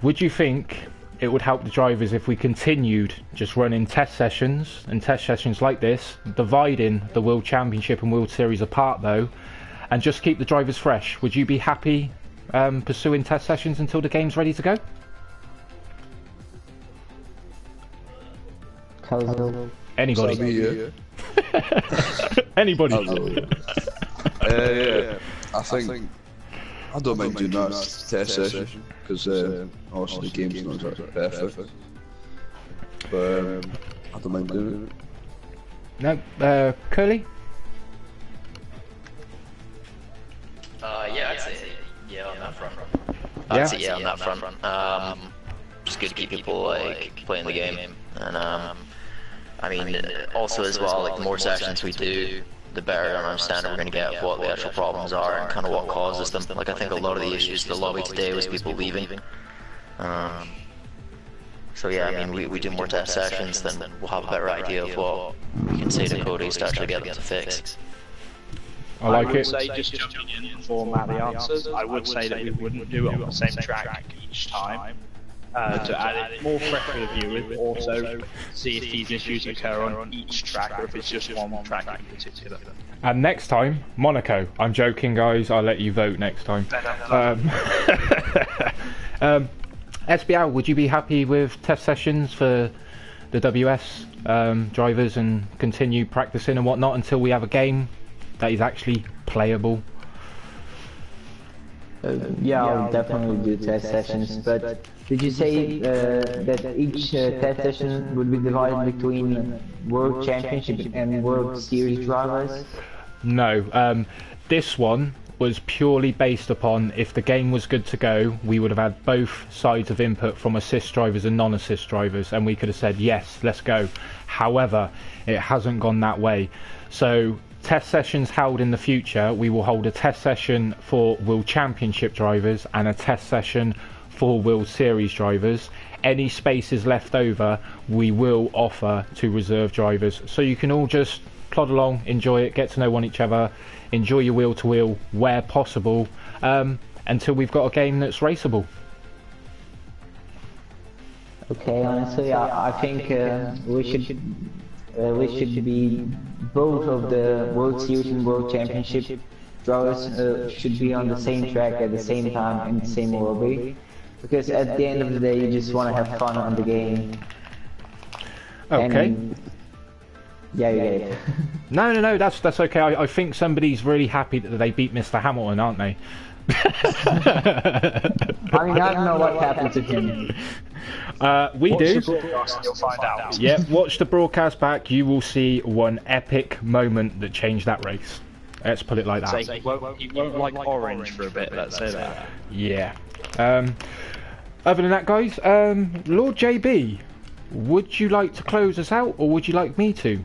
would you think it would help the drivers if we continued just running test sessions and test sessions like this, dividing the World Championship and World Series apart though, and just keep the drivers fresh? Would you be happy pursuing test sessions until the game's ready to go? Calzo. Anybody? Anybody? Yeah, I think I don't mind doing that test session because obviously the game's not exactly perfect, but I don't mind doing it. No, Curly? Yeah, I'd say yeah on that front. Yeah? I'd say yeah on that front. Just good to keep people like playing the game, and I mean also as well, like the more sessions we do, the better understanding we're going to get of what the actual problems are and kind of what causes them. Like I think a lot of the issues in the lobby today was people leaving. So yeah, I mean we do more test sessions, then we'll have a better idea of what we can say to Codys to actually get them to fix. I like would it. say just jumping in for the answers. I would say that we wouldn't do it on the same track each time. To add it more fresh for the viewers, but also see if these issues occur on each track or if it's just one track in particular. And next time, Monaco. I'm joking, guys. I'll let you vote next time. SBL, would you be happy with test sessions for the WS drivers and continue practicing and whatnot until we have a game that is actually playable? Yeah, I'll definitely do test sessions, but did you say that each test session would be divided between World Championship and World Series drivers? No, this one was purely based upon if the game was good to go, we would have had both sides of input from assist drivers and non-assist drivers, and we could have said yes, let's go. However, it hasn't gone that way. So test sessions held in the future, we will hold a test session for World Championship drivers and a test session for World Series drivers. Any spaces left over we will offer to reserve drivers, so you can all just plod along, enjoy it, get to know each other, enjoy your wheel to wheel where possible, until we've got a game that's raceable. Okay, honestly, I think we should which should be both of the World Series and World Championship drivers should be on the same track at the same time in the same lobby. Because at the end of the day, you just want to have fun on the game. Okay. And yeah, you get it. No, that's okay. I think somebody's really happy that they beat Mr. Hamilton, aren't they? I mean, I don't know what happened to him. We Watch do. the broadcast and you'll find out. Yeah, watch the broadcast back. You will see one epic moment that changed that race. Let's put it like Say that. he won't like orange for a bit, let's say that. Yeah. Other than that, guys, Lord JB, would you like to close us out, or would you like me to?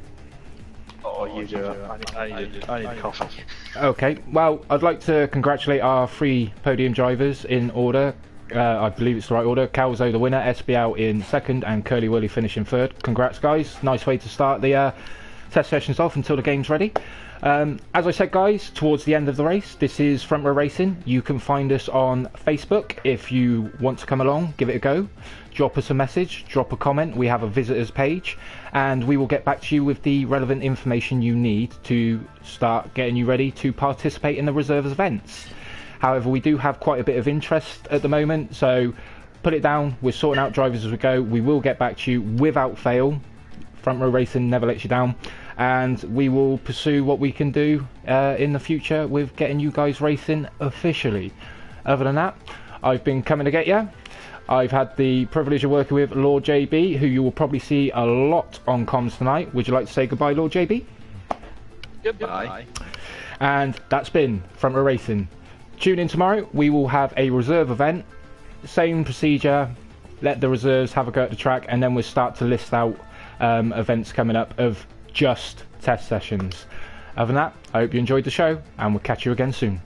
Oh, you do it. I need coffee. Okay, well, I'd like to congratulate our 3 podium drivers in order. I believe it's the right order. Calzo the winner, SBL in second, and Curly Willy finishing third. Congrats, guys. Nice way to start the test sessions off until the game's ready. As I said, guys, towards the end of the race, this is Front Row Racing. You can find us on Facebook. If you want to come along, give it a go. Drop us a message, drop a comment. We have a visitors page, and we will get back to you with the relevant information you need to start getting you ready to participate in the reserves events. However, we do have quite a bit of interest at the moment, so put it down. We're sorting out drivers as we go. We will get back to you without fail. Front Row Racing never lets you down, and we will pursue what we can do in the future with getting you guys racing officially. Other than that, I've been coming to get you. I've had the privilege of working with Lord JB, who you will probably see a lot on comms tonight. Would you like to say goodbye, Lord JB? Goodbye. And that's been Front Row Racing. Tune in tomorrow. We will have a reserve event. Same procedure. Let the reserves have a go at the track, and then we'll start to list out events coming up of just test sessions. Other than that, I hope you enjoyed the show, and we'll catch you again soon.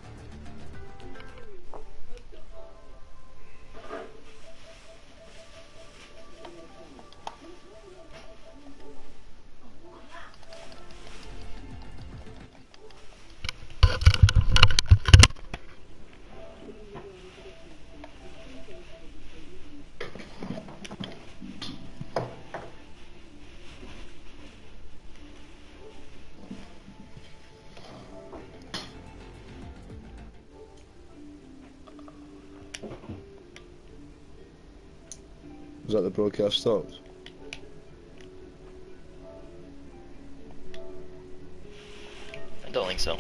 Was that the broadcast stopped? I don't think so.